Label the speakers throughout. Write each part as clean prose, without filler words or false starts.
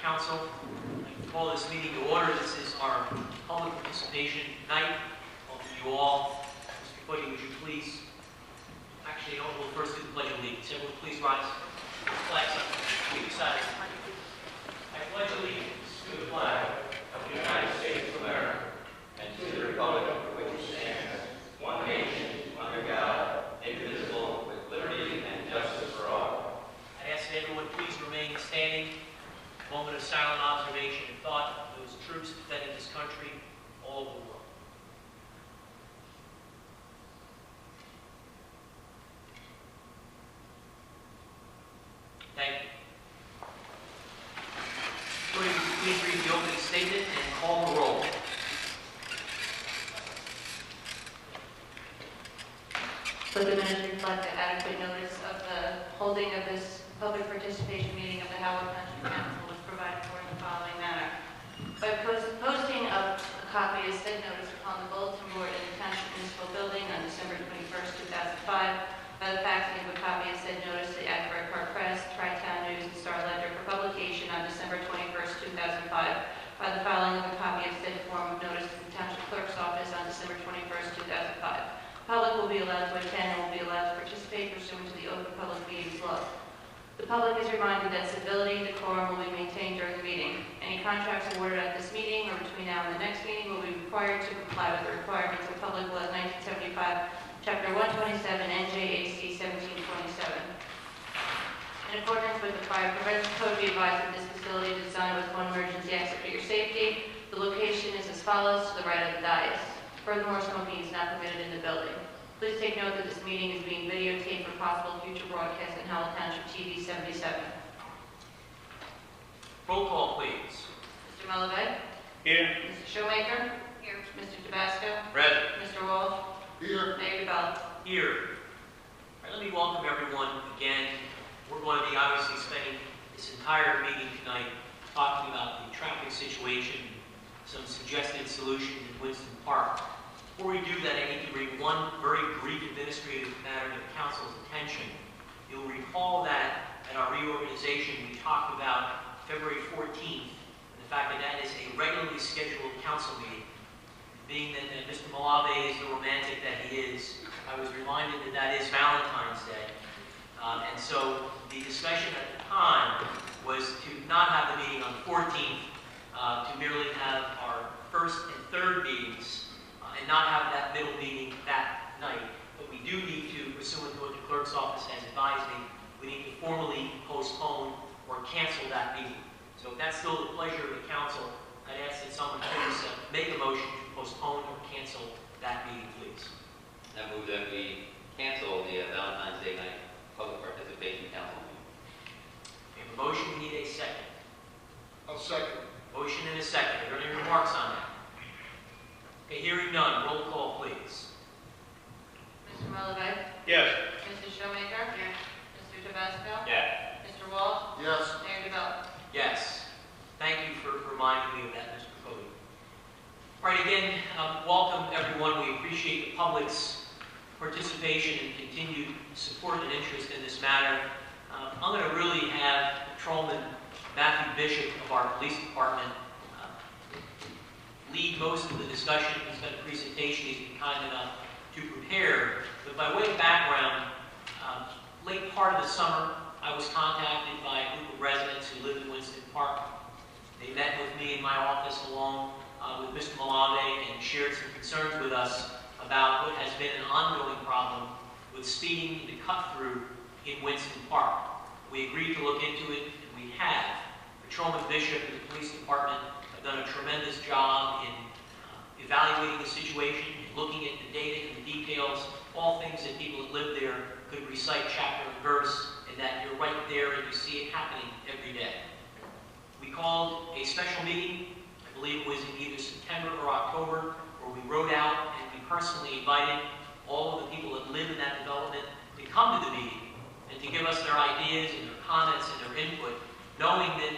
Speaker 1: Council. I call this meeting to order. This is our public participation night. Welcome you all. Mr. Cody, would you please, actually, we'll first do the Pledge of Allegiance. Everyone please rise. Flags up. Be excited. I pledge allegiance to the flag of the United States of America and to the republic for which it stands, one nation, under God, indivisible, with liberty and justice for all. I ask that everyone please remain standing. A moment of silent observation and thought of those troops defending this country all over the world. Thank you. Would you please read the opening statement and call the roll?
Speaker 2: Would the minutes reflect the adequate notice of the holding of this public participation meeting of the Howell Township Council was provided for in the following manner. By posting of a copy of said notice upon the bulletin board in the Township Municipal Building on December 21st, 2005, by the faxing of a copy of said notice to the Akron Park Press, Tri-Town News, and Star Ledger for publication on December 21st, 2005, by the filing of a copy of said form of notice to the Township Clerk's Office on December 21st, 2005. The public will be allowed to attend and will be allowed to participate pursuant to the Open Public Meetings Law. The public is reminded that civility and decorum will be maintained during the meeting. Any contracts awarded at this meeting or between now and the next meeting will be required to comply with the requirements of Public Law 1975, Chapter 127, NJAC 1727. In accordance with the Fire Prevention Code, be advised that this facility is designed with one emergency exit for your safety. The location is as follows: to the right of the dais. Furthermore, smoking is not permitted in the building. Please take note that this meeting is being videotaped for possible future broadcast on Howell Township TV 77.
Speaker 1: Roll call, please.
Speaker 2: Mr. Mulligan?
Speaker 1: Here.
Speaker 2: Mr. Shoemaker? Here. Mr. Tabasco?
Speaker 1: Present.
Speaker 2: Mr. Walsh? Here. Mayor DeBella?
Speaker 1: Here. All right, let me welcome everyone again. We're going to be obviously spending this entire meeting tonight talking about the traffic situation, some suggested solutions in Winston Park. Before we do that, I need to bring one very brief administrative matter to the Council's attention. You'll recall that at our reorganization, we talked about February 14th, and the fact that that is a regularly scheduled council meeting. Being that Mr. Malave is the romantic that he is, I was reminded that that is Valentine's Day. And so the discussion at the time was to not have the meeting on the 14th, to merely have our first and third meetings and not have that middle meeting that night. But we do need to, pursuant to what the clerk's office has advised me, we need to formally postpone or cancel that meeting. So if that's still the pleasure of the council, I'd ask that someone please make a motion to postpone or cancel that meeting, please.
Speaker 3: I move that we cancel the Valentine's Day night public participation council meeting.
Speaker 1: We have a motion, we need a second.
Speaker 4: I'll second.
Speaker 1: Motion and a second. Are there any remarks on that? Okay, hearing none, roll call, please.
Speaker 2: Mr. Mulligan?
Speaker 1: Yes.
Speaker 2: Mrs. Shoemaker? Yes. Mr. Tabasco?
Speaker 1: Yes.
Speaker 2: Mr. Walsh?
Speaker 4: Yes.
Speaker 2: Mayor DeBella?
Speaker 1: Yes. Thank you for reminding me of that, Mr. Cody. All right, again, welcome everyone. We appreciate the public's participation and continued support and interest in this matter. I'm going to really have Patrolman Matthew Bishop of our police department lead most of the discussion. He's got a presentation he's been kind enough to prepare. But by way of background, late part of the summer, I was contacted by a group of residents who live in Winston Park. They met with me in my office along with Mr. Malave and shared some concerns with us about what has been an ongoing problem with speeding in the cut-through in Winston Park. We agreed to look into it, and we have. Patrolman Bishop and the police department have done a tremendous job in evaluating the situation, and looking at the data and the details, all things that people that live there could recite chapter and verse, and that you're right there and you see it happening every day. We called a special meeting, I believe it was in either September or October, where we wrote out and we personally invited all of the people that live in that development to come to the meeting and to give us their ideas and their comments and their input, knowing that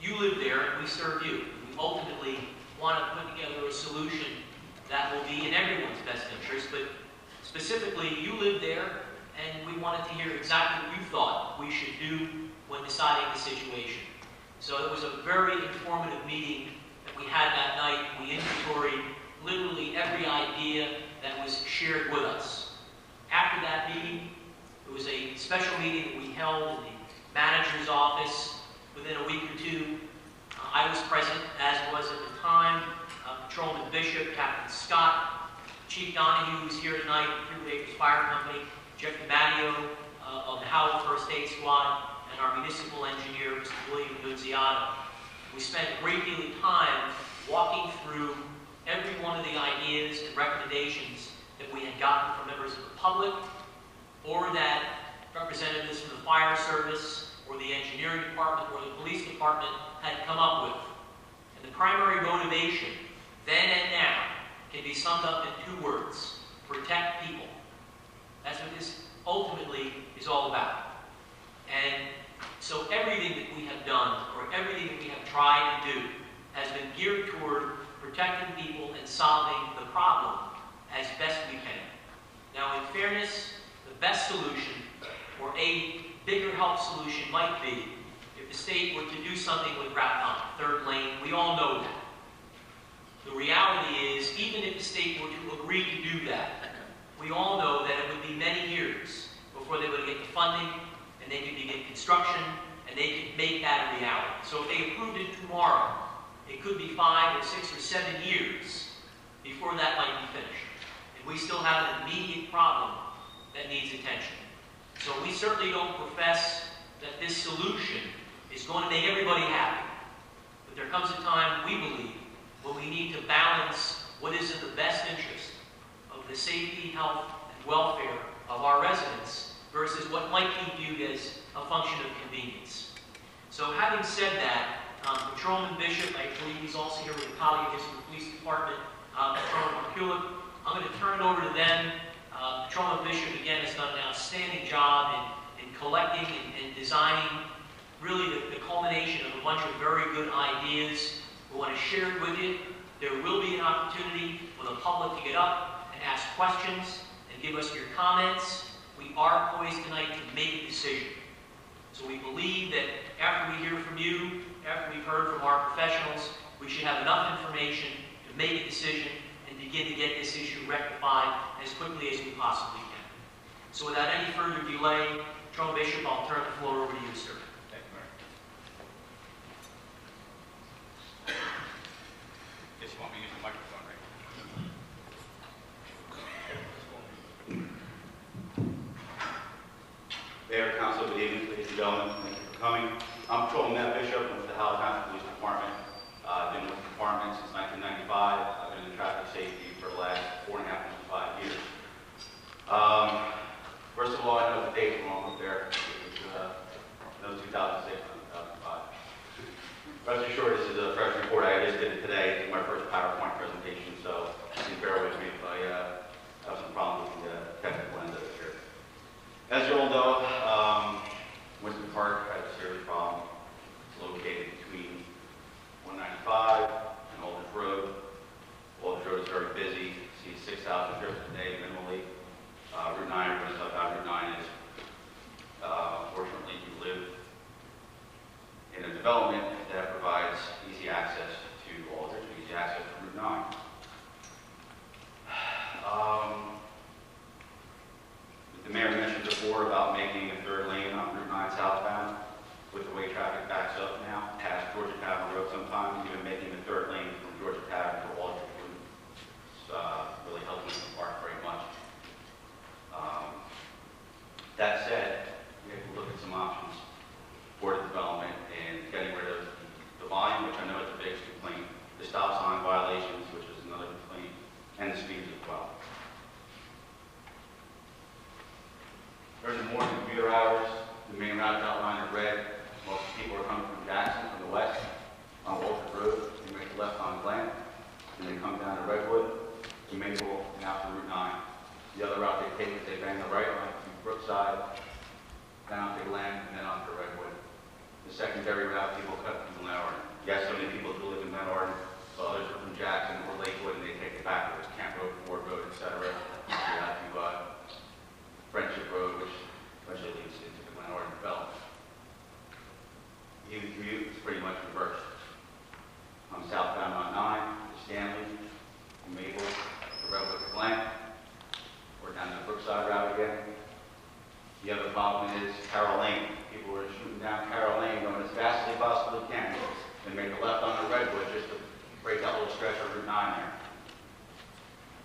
Speaker 1: you live there and we serve you. We ultimately want to put together a solution that will be in everyone's best interest, but specifically you live there and we wanted to hear exactly what you thought we should do when deciding the situation. So it was a very informative meeting that we had that night. We inventoried literally every idea that was shared with us. After that meeting, it was a special meeting that we held in the manager's office. Within a week or two, I was present, as was at the time Patrolman Bishop, Captain Scott, Chief Donahue, who's here tonight, from Fruit Acres Fire Company, Jeff DiMatteo of the Howell First Aid Squad, and our municipal engineer, Mr. William Nunziato. We spent a great deal of time walking through every one of the ideas and recommendations that we had gotten from members of the public, or that representatives from the fire service, or the engineering department, or the police department had come up with. And the primary motivation, then and now, can be summed up in two words: protect people. That's what this ultimately is all about. And so everything that we have done, or everything that we have tried to do, has been geared toward protecting people and solving the problem as best we can. Now, in fairness, the best solution, or a bigger help solution, might be if the state were to do something with Route 9, third lane. We all know that. The reality is, even if the state were to agree to do that, we all know that it would be many years before they would get the funding, and they could begin construction, and they could make that a reality. So if they approved it tomorrow, it could be 5 or 6 or 7 years before that might be finished. And we still have an immediate problem that needs attention. So we certainly don't profess that this solution is going to make everybody happy. But there comes a time, we believe, when we need to balance what is in the best interest of the safety, health, and welfare of our residents versus what might be viewed as a function of convenience. So having said that, Patrolman Bishop, I believe he's also here with a colleague of his from the police department, Patrolman McCulloch. I'm going to turn it over to them. Patrolman Bishop, again, has done an outstanding job in collecting and designing really the culmination of a bunch of very good ideas. We want to share it with you. There will be an opportunity for the public to get up and ask questions and give us your comments. We are poised tonight to make a decision. So we believe that after we hear from you, after we've heard from our professionals, we should have enough information to make a decision and begin to get this issue rectified as quickly as we possibly can. So without any further delay, Patrolman Bishop, I'll turn the floor over to you, sir.
Speaker 5: Thank you, Mayor. Yes, you want me to use the microphone, right? Mayor, Council, good evening, ladies and gentlemen. Thank you for coming. I'm Patrolman Matt Bishop. I'm with the Howell Township Police Department. I've been with the department since 1995. I've been in traffic safety for the last 4.5 to 5 years. First of all, I know the date's wrong up there. It was 2006, 2005. Rest assured, this is a fresh report. I just did it today. It's my first PowerPoint presentation, so please bear with me if I have some problems with the technical end of it here. As you all know, Winston Park has a serious problem. It's located between 195 and Aldridge Road. Aldridge Road is very busy. You see 6,000 trips a day minimally. Route 9, everyone knows how Route 9 is. Fortunately, you live in a development that provides easy access to Aldridge, easy access to Route 9. The mayor mentioned before about making a third lane on Route 9 southbound. With the way traffic backs up now, past Georgia Tavern Road sometimes, even making the third lane from Georgia Tavern to Aldridge wouldn't really help Winston Park very much. That said, we have to look at some options for the development and getting rid of the volume, which I know is the biggest complaint, the stop sign violations, which is another complaint, and the speeds as well. During the morning commuter hours, the main route outlined in red. Most people are coming from Jackson, from the west, on Walford Road. They make a left on Glen, and they come down to Redwood, to Maple, and out to Route 9. The other route they take is they bang the right on to Brookside, down to Glen, and then on to Redwood. The secondary route, people cut from Glenarden. Yes, so many people do live in Glenarden, but others are from Jackson or Lakewood, and they take the back roads, Camp Road, Ford Road, etc. You have to Friendship Road, which eventually leads into the Glenarden development. Even commute is pretty much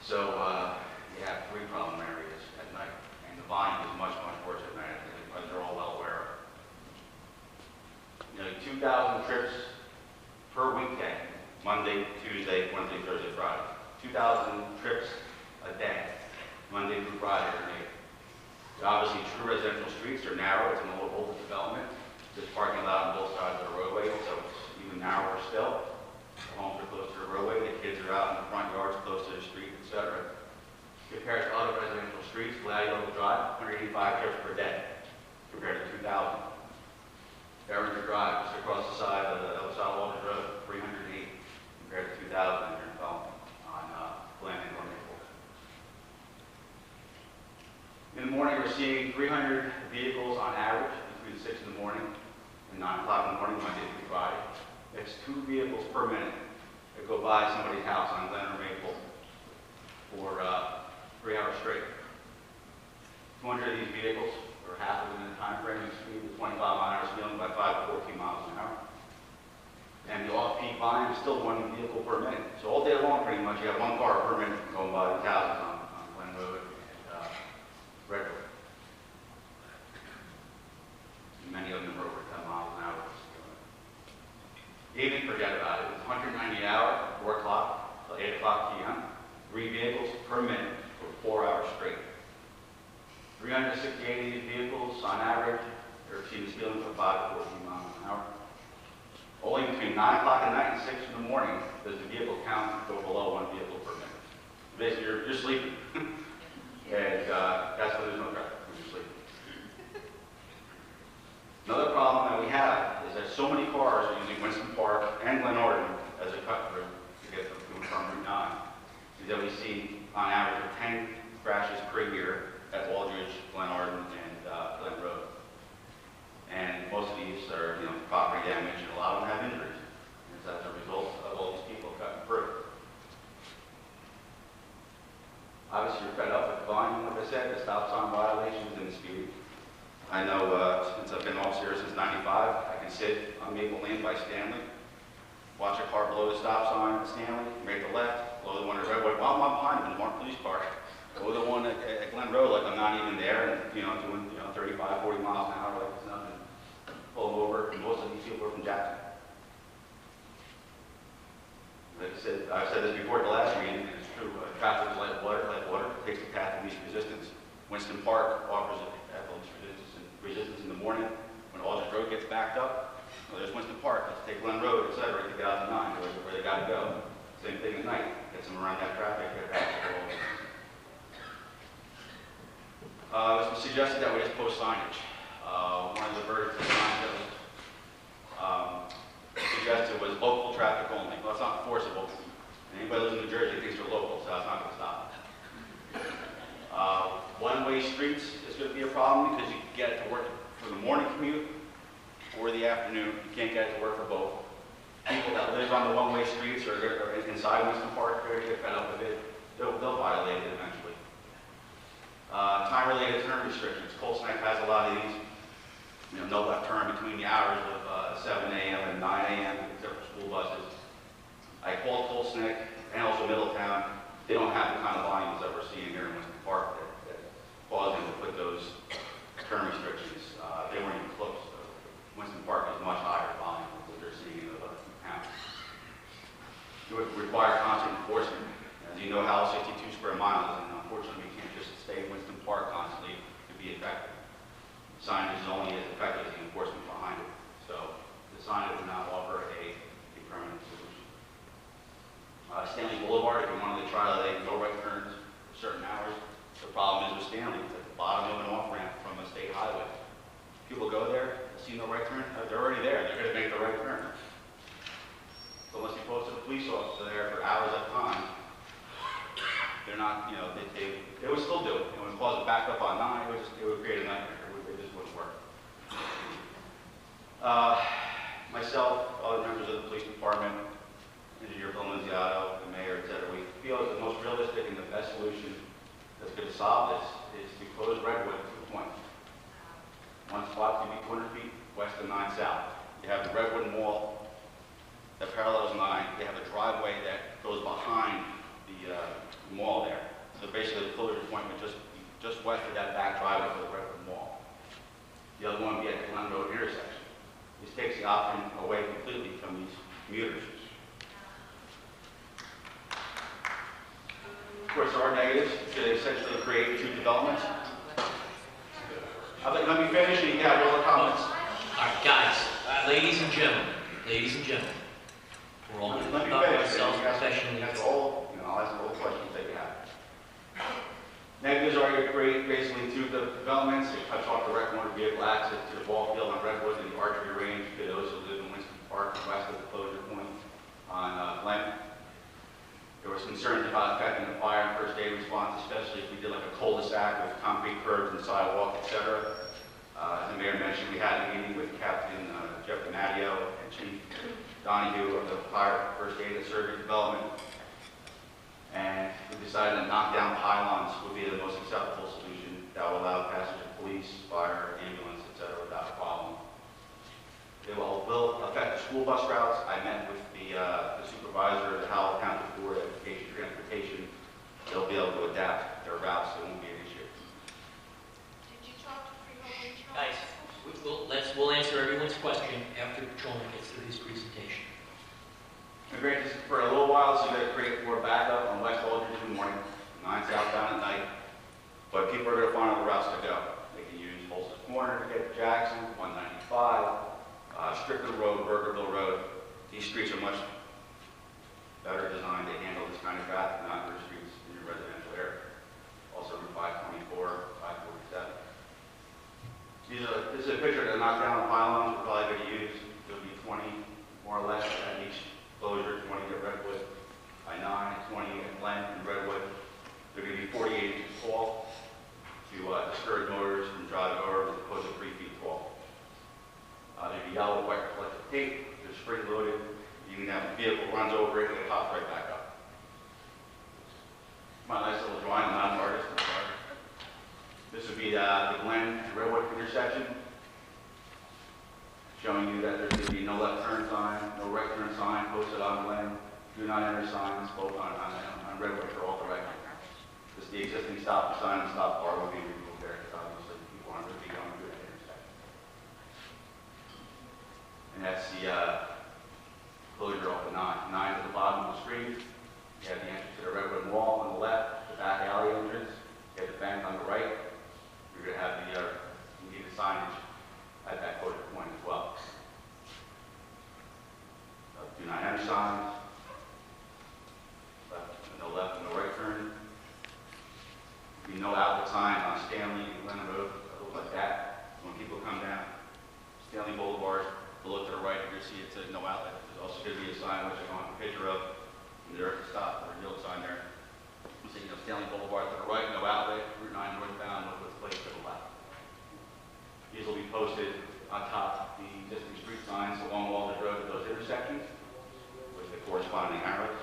Speaker 5: So you have three problem areas at night, and the volume is much, much worse at night, as they're all well aware of. You know, 2,000 trips per weekend, Monday, Tuesday, Wednesday, Thursday, Friday. 2,000 trips a day, Monday through Friday are made. Obviously, true residential streets are narrow. It's an older development. There's parking lot on both sides of the roadway, so it's even narrower still. The homes are close to the roadway. The kids are out in the front yards, close to the street, etc. Compared to other residential streets, Gladiator Drive, 185 trips per day, compared to 2,000. Derringer Drive, just across the side of the other side of Walter Road, 308, compared to 2,000 here in Belmont on Glen and North Maple. In the morning, we're seeing 300 vehicles on average between 6 in the morning and 9 o'clock in the morning, Monday through Friday. It's 2 vehicles per minute that go by somebody's house on Glen or Maple for 3 hours straight. 200 of these vehicles, or half of them in the time frame, speed of 25 miles speeding by 5 to 14 miles an hour. And the off-peak volume is still 1 vehicle per minute. So all day long, pretty much, you have 1 car per minute going by these houses on Glen Road and Redwood. Many of them are over 10 miles an hour. Even forget about it. It's 190 an hour, 4 o'clock till 8 o'clock p.m. 3 vehicles per minute for 4 hours straight. 368 of these vehicles, on average, are seen speeding for 5 to 14 miles an hour. Only between 9 o'clock at night and 6 in the morning does the vehicle count go below 1 vehicle per minute. Basically, you're sleeping. And that's why there's no traffic, when you're sleeping. Another problem that we have is that so many cars are using Winston Park and Glenarden as a cut through to get them to and from Route 9. Is that we see on average 10 crashes per year at Aldridge, Glenarden, and Glen Road. And most of these are, property damage, and a lot of them have injuries. And it's as a result of all these people cutting through. Obviously, you're fed up with the volume, like I said, the stop sign violations and the speed. I know since I've been officer since '95, I can sit on Maple Lane by Stanley, watch a car blow the stop sign at Stanley, make the left, blow the one at Redwood, while I'm behind him in the marked police car. Blow the one at Glen Road like I'm not even there, and doing 35, 40 miles an hour like it's nothing. Pull them over, and most of these people are from Jackson. Like I said, I've said this before at the last meeting, and it's true. Traffic is like water, takes the path of least resistance. Winston Park offers a path of least resistance in the morning. When Aldridge Road gets backed up, well, there's Winston Park, let's take Glen Road, etc., to get out to 9, where they got to go. Same thing at night, gets them around that traffic, get back to the road. It was suggested that we just post signage. One of the versions of signs that was suggested was local traffic only. Well, it's not enforceable. Anybody who lives in New Jersey thinks they're local, so that's not going to stop it. One-way streets is going to be a problem because you can get it to work for the morning commute or the afternoon. You can't get it to work for both. People that live on the one-way streets or inside Winston Park, they're going to get fed up with it. They'll violate it eventually. Time-related turn restrictions. Cold Snake has a lot of these. No left turn between the hours of 7 a.m. and 9 a.m. except for school buses. I called Cold Snake and also Middletown. They don't have the kind of volumes that we're seeing here in Winston Park that caused them to put those turn restrictions. They weren't even close. So Winston Park is much higher volume than what they're seeing in the other towns. It would require constant enforcement. As you know, Howell 62 square miles, and unfortunately we can't just stay in Winston Park constantly to be effective. Signage is only as effective as the enforcement behind it. So the signage would not offer a permanent solution. Stanley Boulevard, if you wanted to try to no right turns for certain hours, the problem is with Stanley, it's at the bottom of an off-ramp from a state highway. People go there, see no right turn, they're already there, they're going to make the right turn. So unless you post a police officer there for hours at a time, they're not, they would still do it. It would cause a backup on 9, it would create a nightmare. It just wouldn't work. Myself, other members of the police department, Engineer Bill Nunziato, the mayor, etc., we feel that the most realistic and the best solution that's going to solve this is to close Redwood to a point. One spot to be 200 feet west of 9 south. You have the Redwood Mall that parallels 9. You have a driveway that goes behind the mall there. west of that back driveway to the Redwood Mall. The other one would be at the Glen Road intersection. This takes the option away completely from these commuters. Of course, there are negatives. They essentially create two developments. Let me finish and you can have your other comments.
Speaker 1: All right, guys, ladies and gentlemen, we're all going to
Speaker 5: Let me
Speaker 1: conduct
Speaker 5: finish.
Speaker 1: ourselves professionally.
Speaker 5: That's all, I'll ask all the questions that you have. Negatives are you create basically two developments. They touch off the direct motor vehicle access to the ball field on Redwood and the archery range for those who live in Winston Park and west of the closure point on Glen. There was concerns about affecting the fire and first aid response, especially if we did like a cul-de-sac with concrete curbs and sidewalk, etc. As the mayor mentioned, we had a meeting with Captain Jeff Donadio and Chief Donahue of the Fire First Aid and Surgery Development. And we decided that knockdown pylons would be the most acceptable solution that will allow passage of police, fire, ambulance, etc. without a problem. It will affect the school bus routes. I met with the supervisor of the Howell Township Board of Education Transportation. They'll be able to adapt their routes, so it won't be an issue.
Speaker 2: Did you talk to Freehold Regional?
Speaker 1: Guys, we'll answer everyone's question after the patrolman gets through his presentation.
Speaker 5: And granted, this is for a little while, so you're going to create more backup on West Aldridge in the morning, 9 southbound at night. But people are going to find other routes to go. They can use Holston Corner to get to Jackson, 195, Strickland Road, Burgerville Road. These streets are much better designed to handle this kind of traffic, not your streets in your residential area. Also Route 524, 547. This is a picture of the knockdown pylons we're probably going to use. There'll be 20 more or less at each closure, 20 at Redwood, I-9, 20 at Glen and Redwood. They're going to be 48 inches tall to discourage motors from driving over as opposed to 3 feet tall. They'll be yellow, white reflective tape. They're spring loaded. You can have the vehicle runs over it and it pops right back up. My nice little drawing, I'm not an artist, I'm sorry. This would be the Glen and Redwood intersection, showing you that there's going to be no left turn sign, no right turn sign posted on Glen, do not enter signs, both on Redwood for all directions. Just the existing stop sign and stop bar will be removed there, because obviously people aren't going to be going through that intersection. And that's the closure off the 9 to the bottom of the street. You have the entrance to the Redwood Mall on the left, the back alley entrance. You have the bank on the right. You're going to have the signage at that closure point as well. Do not enter signs. No left and no right turn. There'll be no outlet sign on Stanley and Glen Road. It looks like that. When people come down Stanley Boulevard, below to the right, you're going to see it says no outlet. There's also going to be a sign which I'm going to have a picture of. And there's a stop or a yield sign there. You see, Stanley Boulevard to the right, no outlet. Route 9 northbound, with place to the left. These will be posted on top of the existing street signs along Walter Road at those intersections with the corresponding arrows.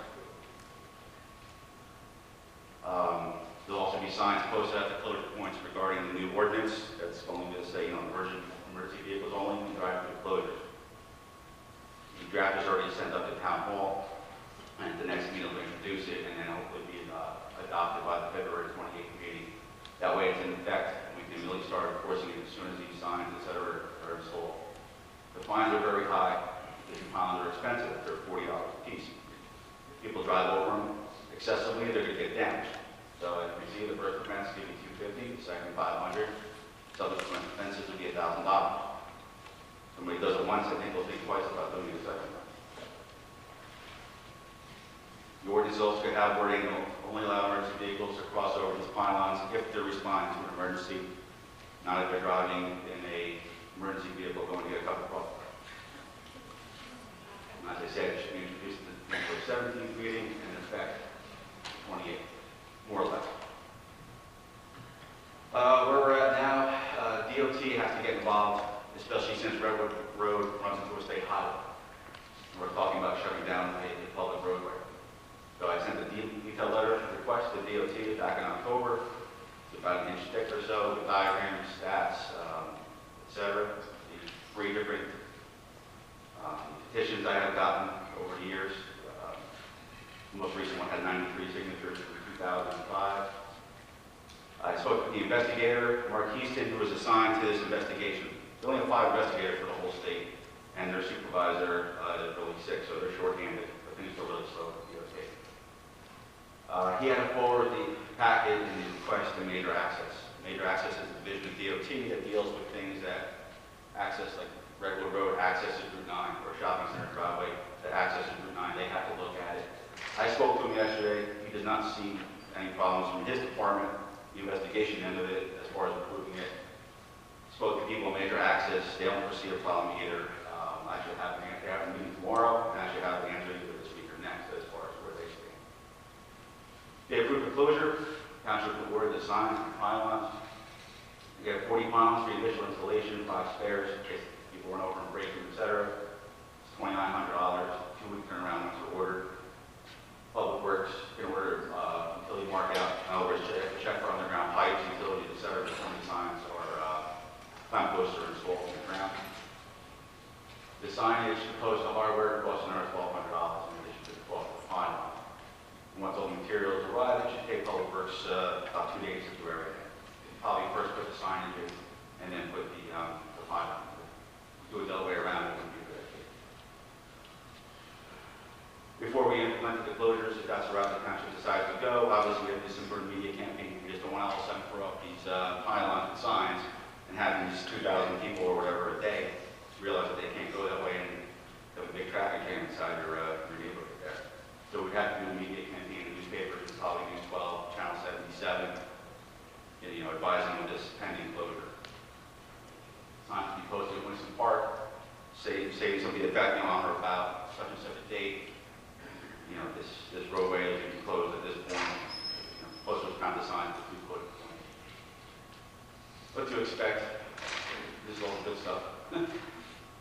Speaker 5: There'll also be signs posted at the closure points regarding the new ordinance. That's only going to say, emergency vehicles only can drive through the closures. The draft is already sent up to Town Hall, and at the next meeting we'll introduce it and then hopefully be adopted by the February 28th meeting. That way it's in effect, and we can really start enforcing it as soon as these signs, etc., are installed. The fines are very high. The pylons are expensive. They're $40 a piece. If people drive over them excessively, they're going to get damaged. So as you can see, the first offense will be $250, the second $500. Subsequent offenses will be $1,000. Somebody does it once, I think they'll think twice about doing it a second time. The ordinance also could have wording only allow emergency vehicles to cross over these pylons if they're responding to an emergency, not if they're driving in an emergency vehicle going to get a cup of coffee. And as I said, it should be introduced in the February 17th meeting and in effect 28th, more or less. Where we're at now, DOT has to get involved, especially since Redwood Road runs into a state highway. We're talking about shutting down a public roadway. So I sent a detailed letter request to DOT back in October. It's about an inch thick or so, with diagrams, stats, etc. The 3 different petitions I have gotten over the years. The most recent one had 93 signatures from 2005. I spoke to with the investigator, Mark Houston, who was assigned to this investigation. They only have 5 investigators for the whole state, and their supervisor is really sick, so they're shorthanded, but things are really slow with the DOT. He had to forward the packet and the request to Major Access. Major Access is a division of DOT that deals with things that access, like regular road accesses Route 9, or shopping center driveway that accesses Route 9. They have to look at it. I spoke to him yesterday. He does not see any problems from his department, the investigation end of it, as far as approving it. Spoke to people in Major Access. They don't foresee a problem either. I should have an answer. They have a meeting tomorrow, and I should have an answer either this week or next as far as where they stand. They approved the closure. Township awarded the signs and pylons. We got 40 pylons for the initial installation, 5 spares in case people weren't over and breaking, etc. It's $2,900, 2-week turnaround once they're ordered. Public Works can order utility mark out. In other words, check for underground pipes, utilities, etc. before the signs or time posts are installed in the ground. The signage, the post, the hardware costs another $1,200 in addition to the cost of the pylon. And once all the materials arrive, it should take Public Works about 2 days to do everything. Probably first put the signage in, and then put the pylon. Do it the other way around, it wouldn't be a good idea. Before we implemented the closures, if that's the route the township decides to go, obviously we have this important media campaign. We just don't want all of a sudden throw up these pylons and signs and have these 2,000 people or whatever a day realize that they can't go that way and have a big traffic jam inside your neighborhood there. So we have to do a media campaign in the newspapers, probably News 12, Channel 77, advising of this pending closure. Signs to be posted at Winston Park, saying something effect on or about such and such a date. This roadway is going to be closed at this point. Posters kind of signs that we put. What to expect? This is all the good stuff.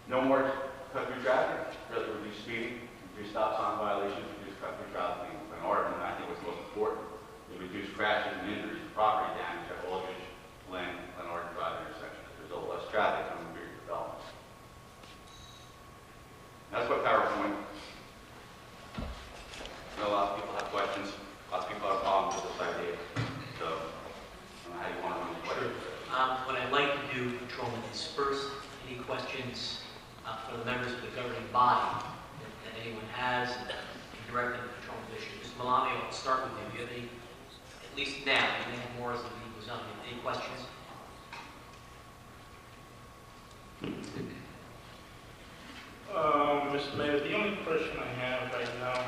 Speaker 5: No more cut-through traffic, really reduce speeding, reduce stop sign violations, reduce cut-through traffic. And I think what's most important is reduce crashes and injuries and property damage at Aldridge, Glen Arden Drive intersection. There's a little less traffic on the rear development. That's what PowerPoint. I know a lot of people have questions. Lots of people have problems with this idea. So, I don't know how you want to run the questions.
Speaker 1: What I'd like to do, Patrolman, is first, any questions for the members of the governing body that anyone has, directed to Patrolman Bishop. Mr. Malami, I'll start with you. Do you have any, at least now, you may have more as the meeting goes on. Any questions?
Speaker 6: Mr. Mayor, the only question I have right now,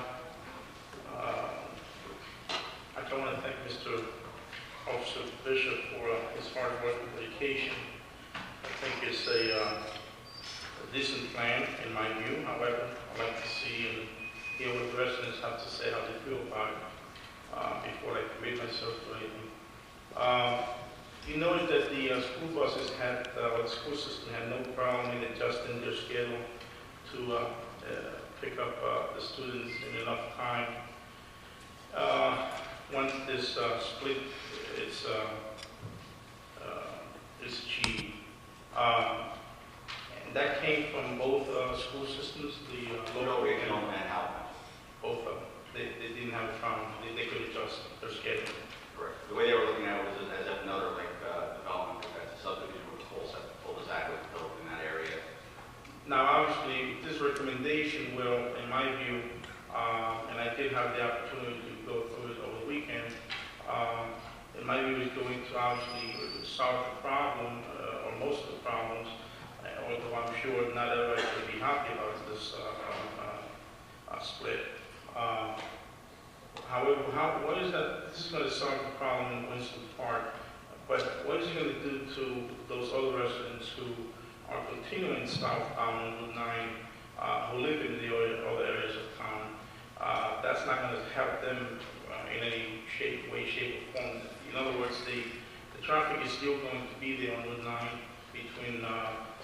Speaker 6: I want to thank Mr. Officer Bishop for his hard work and dedication. I think it's a decent plan in my view. However, I'd like to see and hear what the residents have to say, how they feel about it, before I commit myself to anything. You noted that the school buses had, the school system had no problem in adjusting their schedule to pick up the students in enough time. Once this split is achieved, and that came from both school systems, the local
Speaker 5: Regional and Howell.
Speaker 6: both of them. They didn't have a problem. They could adjust their schedule.
Speaker 5: Correct. The way they were looking at it was as if another development, because that's a subdivision with a cul-de-sac was built in that area.
Speaker 6: Now, obviously, this recommendation will, in my view, and I did have the opportunity to go through it over the weekend, in my view, is going to obviously solve the problem, or most of the problems, although I'm sure not everybody will be happy about this split. However, what is that? This is going to solve the problem in Winston Park, but what is it going to do to those other residents who are continuing southbound on Route 9, who live in the other areas of town? That's not going to help them in any way, shape, or form. In other words, the traffic is still going to be there on Route 9 between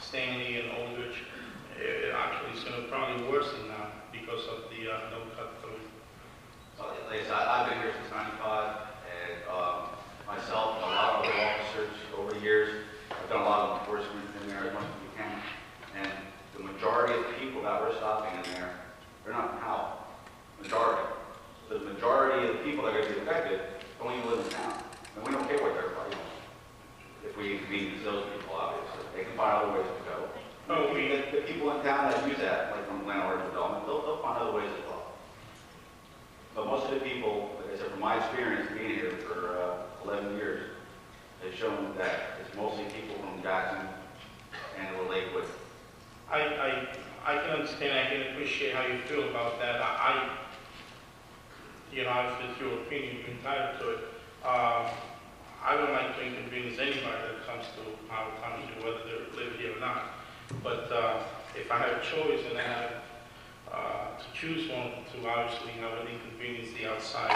Speaker 6: Stanley and Aldridge. Actually, it's going to probably worsen now because of the no cut through.
Speaker 5: Like I said, I've been here since '95, and myself and a lot of other officers over the years, I've done a lot of enforcement in there as much as we can. And the majority of the people that we're stopping in there, they're not in Howell. Majority. The majority of the people that are going to be affected don't even live in town. And we don't care what they're fighting.
Speaker 6: appreciate how you feel about that. Obviously it's your opinion, you're entitled to it. I don't like to inconvenience anybody that comes to Howell Township, whether they live here or not. But if I had a choice and I had to choose one to obviously have an inconvenience the outside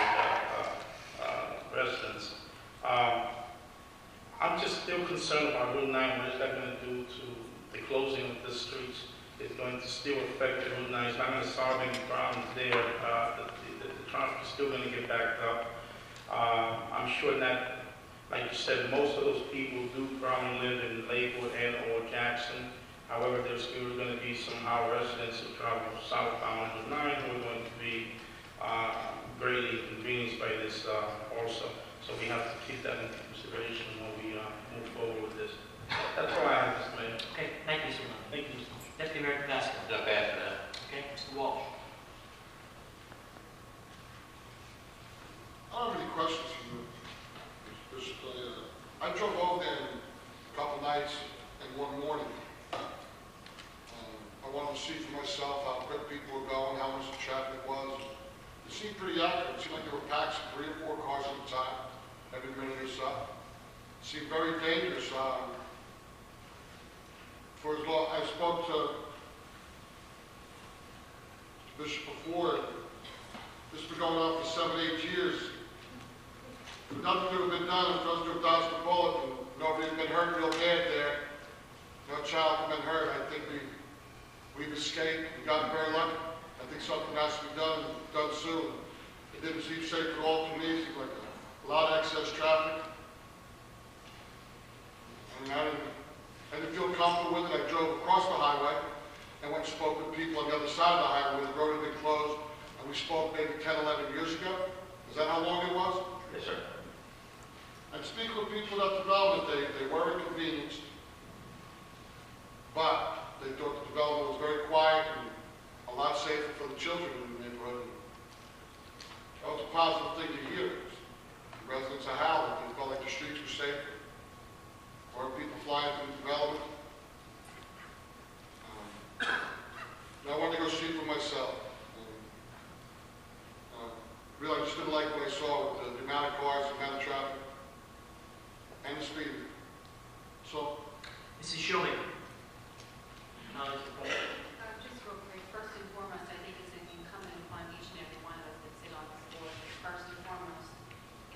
Speaker 6: residents, I'm just still concerned about Route 9. What is that going to do to the closing of the streets? It's going to still affect the Route 9. It's not going to solve any problems there. The traffic is still going to get backed up. I'm sure that, like you said, most of those people do probably live in Lakewood and or Jackson. However, there's still going to be some of our residents who travel southbound on Route 9 who are going to be greatly inconvenienced by this also. So we have to keep that into consideration when we move forward with this. That's all I have, Mr. Mayor.
Speaker 1: Okay, thank you, Mr. Lund.
Speaker 6: Thank you, Mr. Mayor.
Speaker 1: Deputy Mayor Tabasco.
Speaker 3: Not bad for that.
Speaker 1: Okay, Mr. Walsh.
Speaker 4: I don't have any questions for you, Mr. Bishop. I drove over there a couple nights and one morning. I wanted to see for myself how quick people were going, how much the traffic was. It seemed pretty accurate. It seemed like there were packs of 3 or 4 cars at a time, every minute or so. It seemed very dangerous. For as long, I spoke to Bishop before, this has been going on for 7, 8 years. If nothing could have been done, if those two dodged the bullet and nobody had been hurt real bad there, no child had been hurt, I think we've escaped. We got very lucky. I think something has to be done soon. It didn't seem safe at all to me. It seemed like a lot of excess traffic. I mean, I didn't feel comfortable with it. I drove across the highway and went and spoke with people on the other side of the highway where the road had been closed, and we spoke maybe 10, 11 years ago. Is that how long it was?
Speaker 3: Yes, sir.
Speaker 4: And speaking with people at development, they were inconvenienced, but they thought the development was very quiet and a lot safer for the children in the neighborhood. That was a positive thing to hear. The residents of Howell, they felt like the streets were safer. Or people flying through the development. And I wanted to go see it for myself. Really, I just didn't like what I saw with the amount of cars, the amount of traffic, and the speed. So,
Speaker 1: Mrs. Shoemaker.
Speaker 7: Just real quick, first and foremost, I think it's incumbent upon each and every one of us that sit on this board, that first and foremost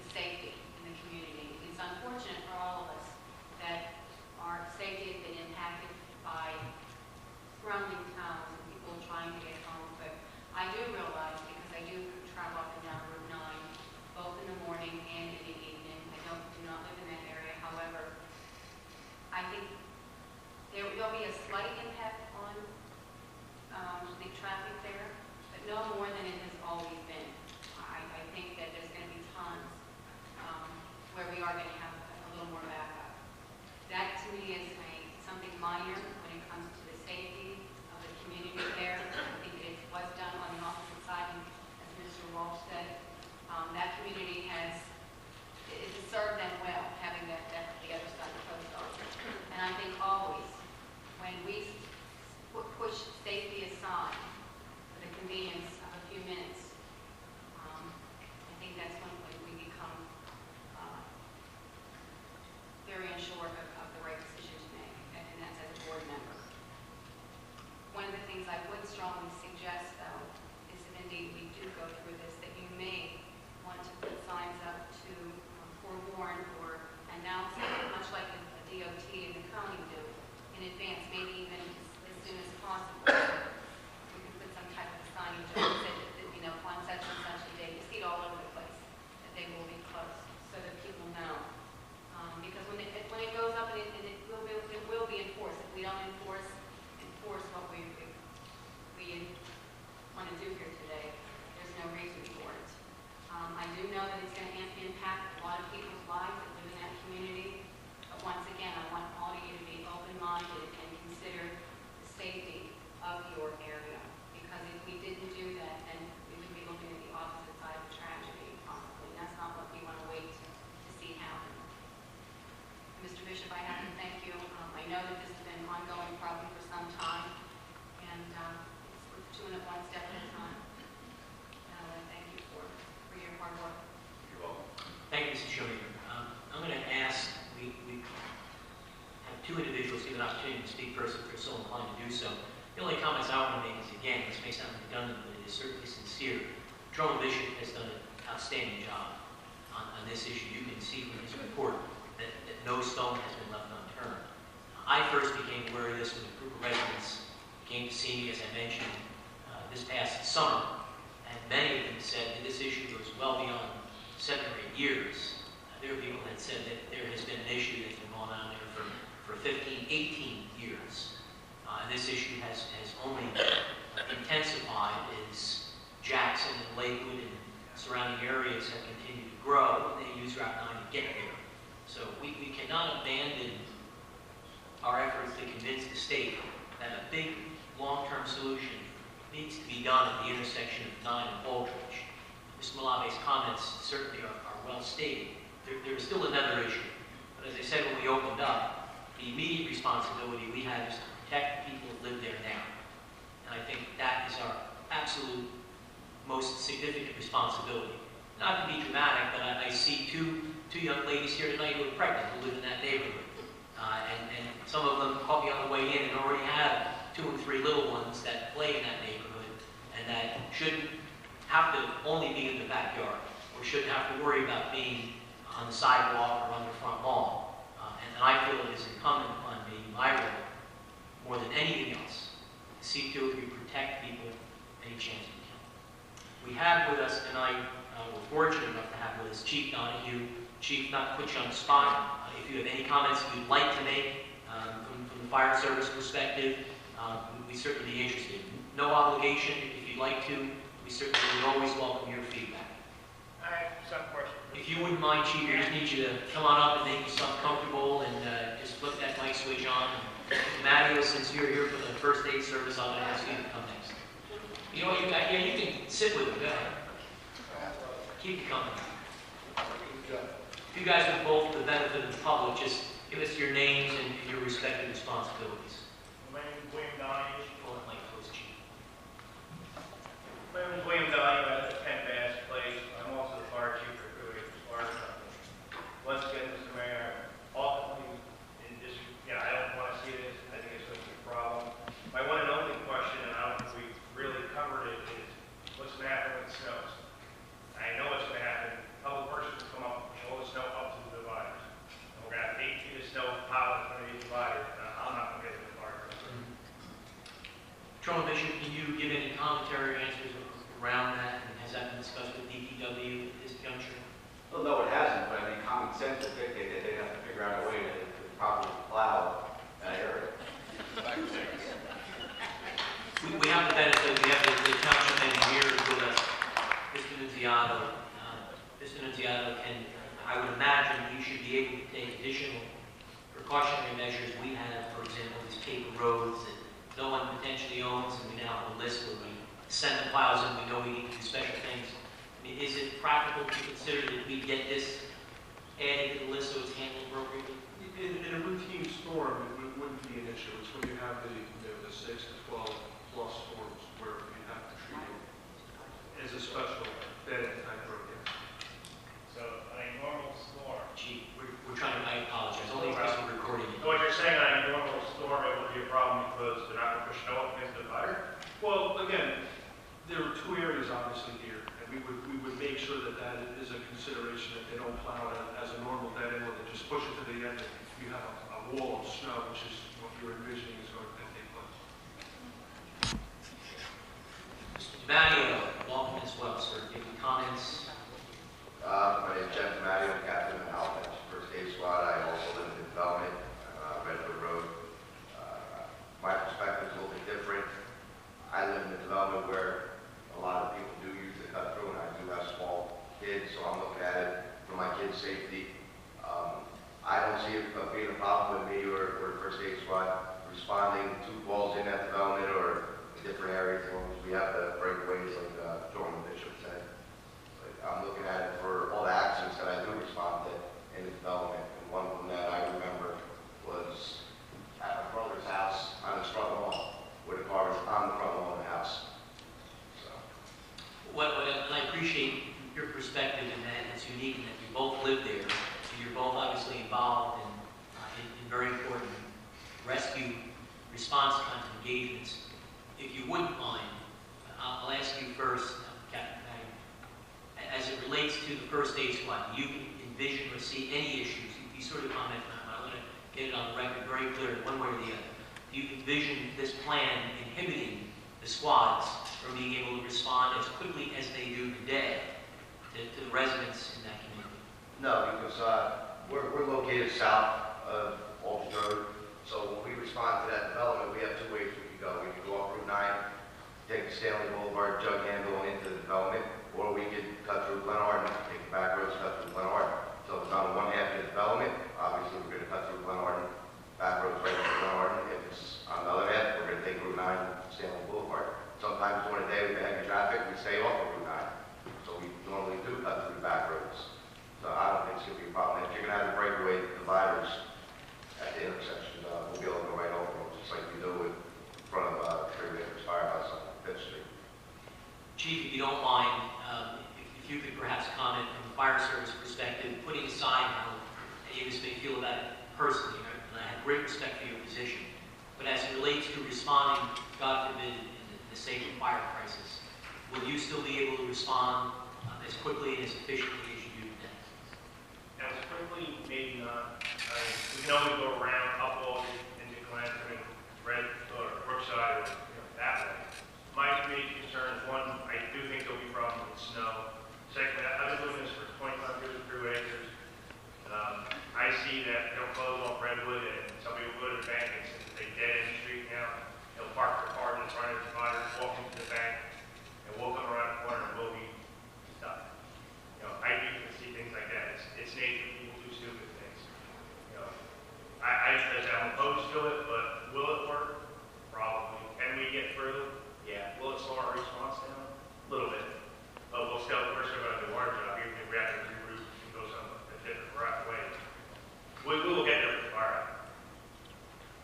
Speaker 7: is safety in the community. It's unfortunate for all of us that our safety has been impacted by surrounding towns and people trying to get home, but I do realize, because I do travel up and down Route 9, both in the morning and in the evening. I do not live in that area, however, I think there'll be a slight impact on the traffic there, but no more than it has always been. I think that there's going to be tons where we are going to have a little more backup. That to me is something minor when it comes to the safety of the community there. I think it was done on the opposite side, and as Mr. Walsh said, that community it served them well, having that the other side of the post office. And I think always, when we push safety aside for the convenience of a few minutes, I think that's when we become very unsure of the right decision to make, and that's as a board member. One of the things I would strongly suggest, though, is if indeed we do go through this, that you may want to put signs up to forewarn or announce it, much like the DOT and the county do, in advance, maybe even as soon as possible. We can put some type of signage up that said that, on such and such a day, you see it all over the place, that they will be closed, so that people know. Because when it goes up, and it will be enforced. If we don't enforce what we want to do here today, there's no reason for it. I do know that it's going to impact
Speaker 1: an opportunity to speak first if they're so inclined to do so. The only comments I want to make is, again, this may sound redundant, but it is certainly sincere. Drone Bishop has done an outstanding job on this issue. You can see from his report that no stone has been left unturned. I first became aware of this when a group of residents came to see me, as I mentioned, this past summer, and many of them said that this issue goes well beyond 7 or 8 years. There are people that said that there has been an issue that's been going on there for 15, 18 years. And this issue has only intensified as Jackson and Lakewood and surrounding areas have continued to grow, and they use Route 9 to get there. So we cannot abandon our efforts to convince the state that a big long-term solution needs to be done at the intersection of 9 and Baldridge. Mr. Malabe's comments certainly are well stated. There is still another issue, but as I said when we opened up, the immediate responsibility we have is to protect the people who live there now. And I think that is our absolute most significant responsibility. Not to be dramatic, but I see two young ladies here tonight who are pregnant who live in that neighborhood. And some of them caught me on the way in and already have 2 or 3 little ones that play in that neighborhood and that shouldn't have to only be in the backyard or shouldn't have to worry about being on the sidewalk or on their front lawn. And I feel it is incumbent upon me, my role, more than anything else, to see to it we protect people any chance we can. We have with us tonight, we're fortunate enough to have with us Chief Donahue. Chief, not to put you on the spot, if you have any comments you'd like to make from the fire service perspective, we'd certainly be interested. No obligation if you'd like to. We certainly would always welcome your feedback.
Speaker 8: I have some questions.
Speaker 1: If you wouldn't mind, Chief, I just need you to come on up and make yourself comfortable and just flip that mic switch on. Mario, since you're here for the first aid service, I'm going to ask you to come next. You know what you got here? You can sit with it. Go ahead. Keep it coming. If you guys would both, for the benefit of the public, just give us your names and your respective responsibilities.
Speaker 8: My name is William Donahue.
Speaker 1: Pull it like close, Chief.
Speaker 8: My name is William Donahue. I live at 10 Bass Place. I'm also the fire chief for Good Fire Company. Once again, Mr. Mayor, ultimately, in this, I don't want to see this. I think it's going to be a problem. My one and only question, and I don't think we've really covered it, is what's going to happen when it snows? I know what's going to happen. Public Works will come up and show the snow up to the dividers. And we're going to have 8 feet of snow piled in front of these dividers, and I'm not going to get in the fire.
Speaker 1: Drone Bishop, can you give any commentary or answers around that? And has that been discussed with DPW at this juncture?
Speaker 5: Well, no, it hasn't, but I mean, common sense would dictate that they'd have to figure out a way to properly plow that area.
Speaker 1: We have the benefit, we have the township engineer with us, Mr. Nunziato. Mr. Nunziato can, I would imagine, he should be able to take additional precautionary measures. We have, for example, these paper roads that no one potentially owns, and we now have a list where we send the plows in, we know we need to do special things. I mean, is it practical to consider that we get this added to the list so it's handled appropriately?
Speaker 9: In a routine storm, it wouldn't be an issue. It's when you have the 6 to 12 plus storms where you have to treat it as a special event type program.
Speaker 8: So, on a normal storm.
Speaker 1: Chief, we're trying to, I apologize, only because we're recording it.
Speaker 8: So what you're saying on a normal storm, it would be a problem because they're not going to push snow up against the divider?
Speaker 9: Well, again, there are 2 areas obviously here, and we would make sure that that is a consideration, that they don't plow it as a normal dead end, or they just push it to the end. You have a wall of snow, which is what you're envisioning is going to take place.
Speaker 1: Mr. DiMatteo, welcome as well, sir. Any comments?
Speaker 10: My name is Jeff DiMatteo, I'm captain of the Howell First Aid Squad. I also live in development, Redwood Road. My perspective is a little bit different. I live in a development where a lot of people do use the cut through, and I do have small kids, so I'm looking at it for my kids' safety. I don't see it being a problem with me or First Aid Squad responding to calls in that development or different areas, as long as we have the breakaways like Jordan Bishop said. But I'm looking at it for all the accidents that I do respond to in the development. And one of them that I remember was at my brother's house on his front lawn, where the car was on the front lawn of the house. So.
Speaker 1: And I appreciate your perspective in that it's unique in that you both live there. So you're both obviously involved in very important rescue response kinds of engagements. If you wouldn't mind, I'll ask you first, Captain Mayer, as it relates to the first aid squad, do you envision or see any issues? You sort of comment, I want to get it on the record very clear, one way or the other. Do you envision this plan inhibiting the squads from being able to respond as quickly as they do today to the residents in that community?
Speaker 10: No, because we're located south of Aldridge Road, so when we respond to that development, we have two ways we can go. We can go off Route 9, take the Stanley Boulevard, jug handle into the development, or we can cut through Glen Arden, take the back roads, cut through Glen Arden. So if it's on one half of the development, obviously we're going to cut through Glen Arden, back roads right through Glen Arden. If it's on the other half, we're going to take Route 9, Stanley Boulevard. Sometimes during the day with the heavy traffic, we stay off of Route 9. So we normally do cut through the back roads. So I don't think it's going to be a problem. If you're going to have the breakaway dividers at the intersection, we'll be able to go right over them, just like we do in front of Freeway Firehouse on Fifth Street.
Speaker 1: Chief, if you don't mind, if you could perhaps comment from the fire service perspective, putting aside how any of us may feel about it personally, and I have great respect for your position, but as it relates to responding, God forbid, in the state of fire crisis, will you still be able to respond as quickly and as efficiently as you do today?
Speaker 8: As quickly, maybe not. We can always go around, up Aldridge, into Glenton, Red, or Brookside, or that way. My major concern is, one, I do think there'll be problems with snow. Second, I've been doing this for 25 years with Crew Acres. I see that they'll close off Redwood, and somebody will go to the bank, and since they dead end street now, they'll park their car in front of the divider, walk into the bank, and we'll come around the corner and we'll be stuck. I usually see things like that. It's nature. People do stupid things. I'm opposed to it, but will it work? Probably. Can we get through? Yeah. Will it slow our response down? A little bit. But we're still going to do our job, even if we have to reroute and go some a different way. We will get there with the fire.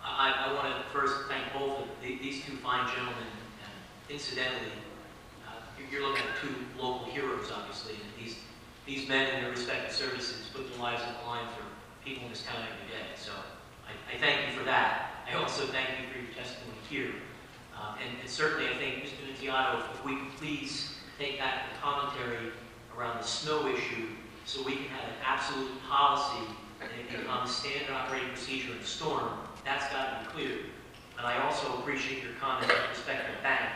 Speaker 1: I want to first thank both of these two fine gentlemen. Incidentally, you're looking at two local heroes, obviously, and these men in their respective services put their lives on the line for people in this town every day. So I thank you for that. I also thank you for your testimony here. And certainly, I think, Mr. Nunziato, if we could please take back the commentary around the snow issue so we can have an absolute policy and it becomes standard operating procedure in a storm, that's got to be clear. And I also appreciate your comment with respect to the bank.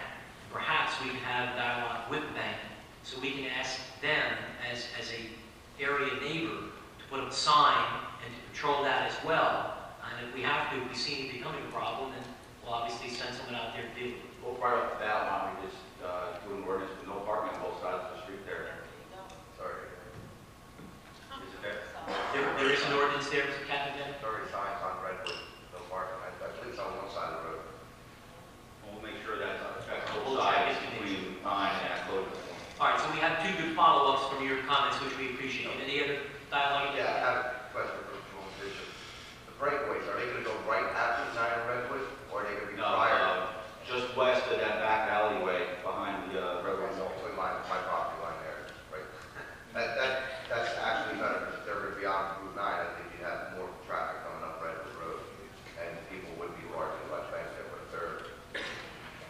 Speaker 1: Perhaps we can have dialogue with the bank so we can ask them as a area neighbor to put up a sign and to control that as well. And if we have to, if we see it becoming a problem, then we'll obviously send someone out there to deal with it.
Speaker 5: Well, right off the bat, why don't we just do an ordinance with no parking on both sides of the street there?
Speaker 10: Sorry. Is it there?
Speaker 1: There is an ordinance there, Mr. Captain Dennis?
Speaker 10: Sorry, signs on Redwood, no parking. I believe it's on one side of the road.
Speaker 5: We'll make sure that's both
Speaker 1: We'll check
Speaker 5: sides
Speaker 1: it.
Speaker 5: between mine and closing.
Speaker 1: All right, so we have two good follow-ups from your comments, which we appreciate. Any other dialogue?
Speaker 10: Yeah, I have a question for Patrolman Bishop. The breakaways, are they going to go right after 9 in Redwood, or are they going to be prior?
Speaker 5: Just west of that back alleyway behind the railroad.
Speaker 10: Between my property line there, right? That's actually better, because they're going to be on Route 9. I think you'd have more traffic coming up Redwood Road, and people would be largely less benefit, but if they're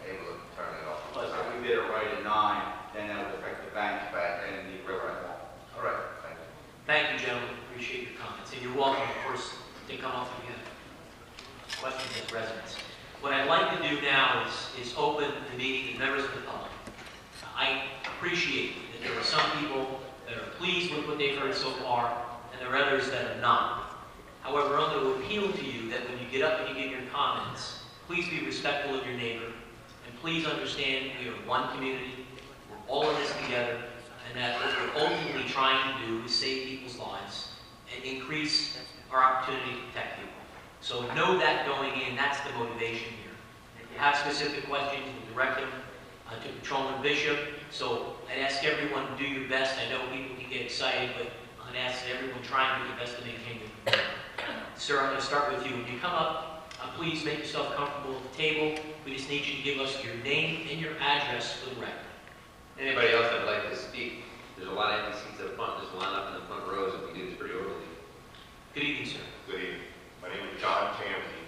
Speaker 10: able to turn it off.
Speaker 5: Plus, if we did it right at 9, then that would affect the bank and the railroad wall.
Speaker 10: All right, thank you.
Speaker 1: Thank you, gentlemen. Appreciate your comments. And you're welcome, of course, to come up if you have questions as residents. What I'd like to do now is open the meeting to members of the public. I appreciate that there are some people that are pleased with what they've heard so far, and there are others that are not. However, I'm going to appeal to you that when you get up and you give your comments, please be respectful of your neighbor, and please understand we are one community, we're all in this together, and that what we're ultimately trying to do is save people's lives and increase our opportunity to protect people. So know that going in, that's the motivation here. If you have specific questions, we'll direct them to Patrolman Bishop. So I'd ask everyone to do your best. I know people can get excited, but I'm going to ask everyone try and do the best to maintain your community. Sir, I'm going to start with you. When you come up, please make yourself comfortable at the table. We just need you to give us your name and your address for the record.
Speaker 11: Anybody else that'd like to speak? There's a lot of empty seats up front. There's a line up in the front rows if we do this pretty orderly.
Speaker 1: Good evening, sir.
Speaker 12: Good evening. My name is John Tansey.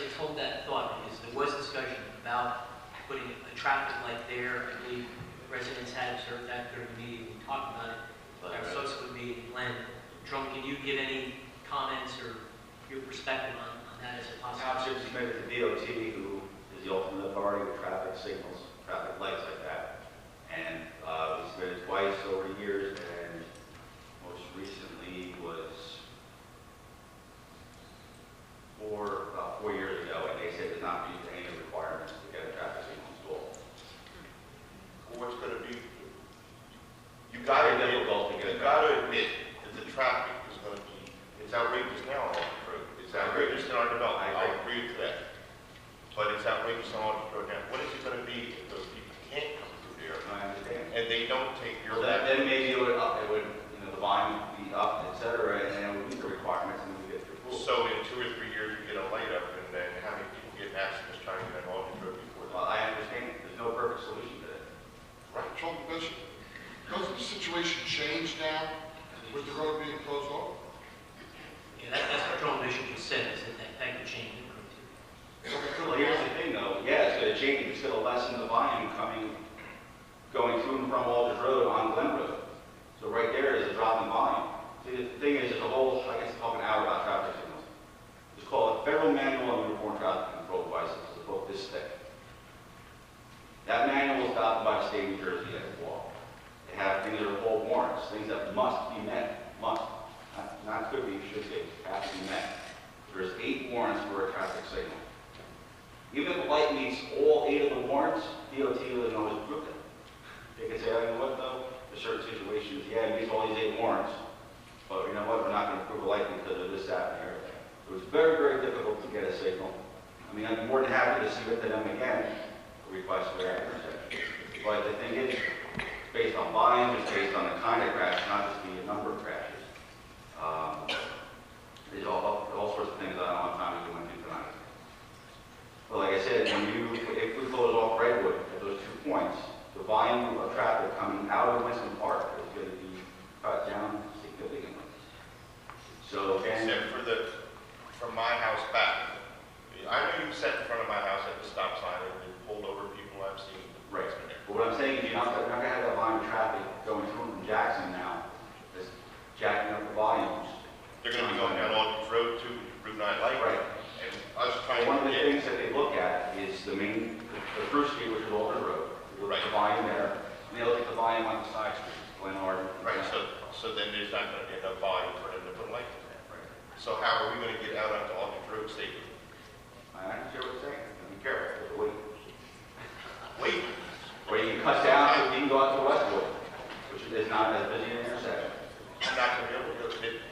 Speaker 1: let's hold that thought, because there was discussion about putting a traffic light there. I believe residents had observed that during the meeting, we talked about it, but our subsequent meeting, Glenn, Drum, can you give any comments or your perspective on that as a possibility?
Speaker 5: Township submitted to DOT, who is the ultimate authority with traffic signals, traffic lights like that. And we submitted twice over the years, and most recently was about 4 years ago, and they said did not meet any of the requirements to get a traffic signal installed.
Speaker 12: What's going to be, you got to admit that the traffic is going to be, it's outrageous now on Aldrich Road. It's outrageous in our development, I agree with that. But it's outrageous on Aldrich Road now. What is it going to be if those people can't come through there
Speaker 5: I understand.
Speaker 12: and they don't take your
Speaker 5: Well, then maybe it would, the volume would be up, et cetera, and then it would meet the requirements, and we get through pool.
Speaker 12: So in 2 or 3 years, you get a light up, and then how many people get accidents trying to get on Aldrich Road before that?
Speaker 5: Well, I understand. There's no perfect solution to that.
Speaker 4: Right, Trump Bishop, doesn't the situation change now with the road being closed off?
Speaker 1: Yeah, that's what Drum Bishop just said, is that could change the road too.
Speaker 5: Well, here's the thing, though. Yeah, it's going to change. It's going to lessen the volume going through and from Aldrich Road on Glen Road. So right there is a drop in volume. See, the thing is, there's a whole, I guess, talk an hour about traffic signals. It's called a Federal Manual on Uniform Traffic Control Devices. It's a book this thick. That manual was adopted by the state of New Jersey as law. They have things that are called warrants, things that must be met. Must. Not could be, should be. Have to be met. There's 8 warrants for a traffic signal. Even if the light meets all 8 of the warrants, DOT doesn't always prove it. They can say, oh, you know what, though? There's certain situations, yeah, it meets all these 8 warrants, but you know what, we're not going to prove a light because of this, that, and everything. So it's very, very difficult to get a signal. I mean, I'd be more than happy to submit to them again, a request for that intersection. But the thing is, based on volume, it's based on the kind of crash, not just the number of crashes. There's all sorts of things that I don't have time to go into tonight. But like I said, if we close off Redwood at those 2 points, the volume of traffic coming out of Winston Park is going to be cut down significantly. So again,
Speaker 12: Except from my house back. I know you sat in front of my house at the stop sign and you pulled over people. I've seen the
Speaker 5: right.
Speaker 12: policemen there.
Speaker 5: But what I'm saying is you're not going to have that volume of traffic going through from Jackson now. It's jacking up the volumes.
Speaker 12: They're going to be going down Aldrich Road to Route 9 Light.
Speaker 5: Right.
Speaker 12: And I was trying
Speaker 5: One of
Speaker 12: to
Speaker 5: the
Speaker 12: get,
Speaker 5: things that they look at is the First Street, which is Aldrich Road. They look at the volume there, and they look at the volume on the side streets, Glenard.
Speaker 12: right, so then there's not going to be enough volume for them to put lights in there.
Speaker 5: Right.
Speaker 12: So how are we going to get out onto Aldrich Road safely?
Speaker 5: I understand what you're saying. Be careful. Wait.
Speaker 12: Wait.
Speaker 5: Or you can cut down so you can go out to Westwood, which is not as busy an intersection.
Speaker 12: I'm not going to be able to go.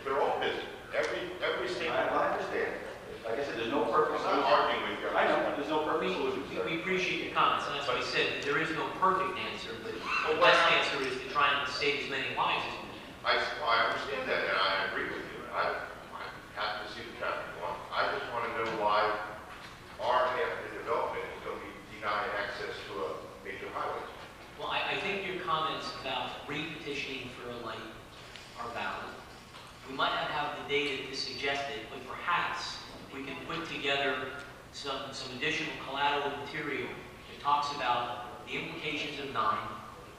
Speaker 12: They're all busy. Every single.
Speaker 5: I understand. Like I said, there's no perfect
Speaker 12: I'm not
Speaker 5: solution.
Speaker 12: arguing with you.
Speaker 5: I know, there's no perfect solution, sir.
Speaker 1: We appreciate your comments, and that's why I said that there is no perfect answer, but the
Speaker 12: Well,
Speaker 1: best answer is to try and save as many lives as we can.
Speaker 12: I understand that, and I agree with you. I'm happy to see the traffic go on. I just want to know why our half of the development is going to be denied access to a major highway.
Speaker 1: Well, I think your comments about re-petitioning for a light are valid. We might not have the data to suggest it, but perhaps we can put together some additional collateral material that talks about the implications of 9,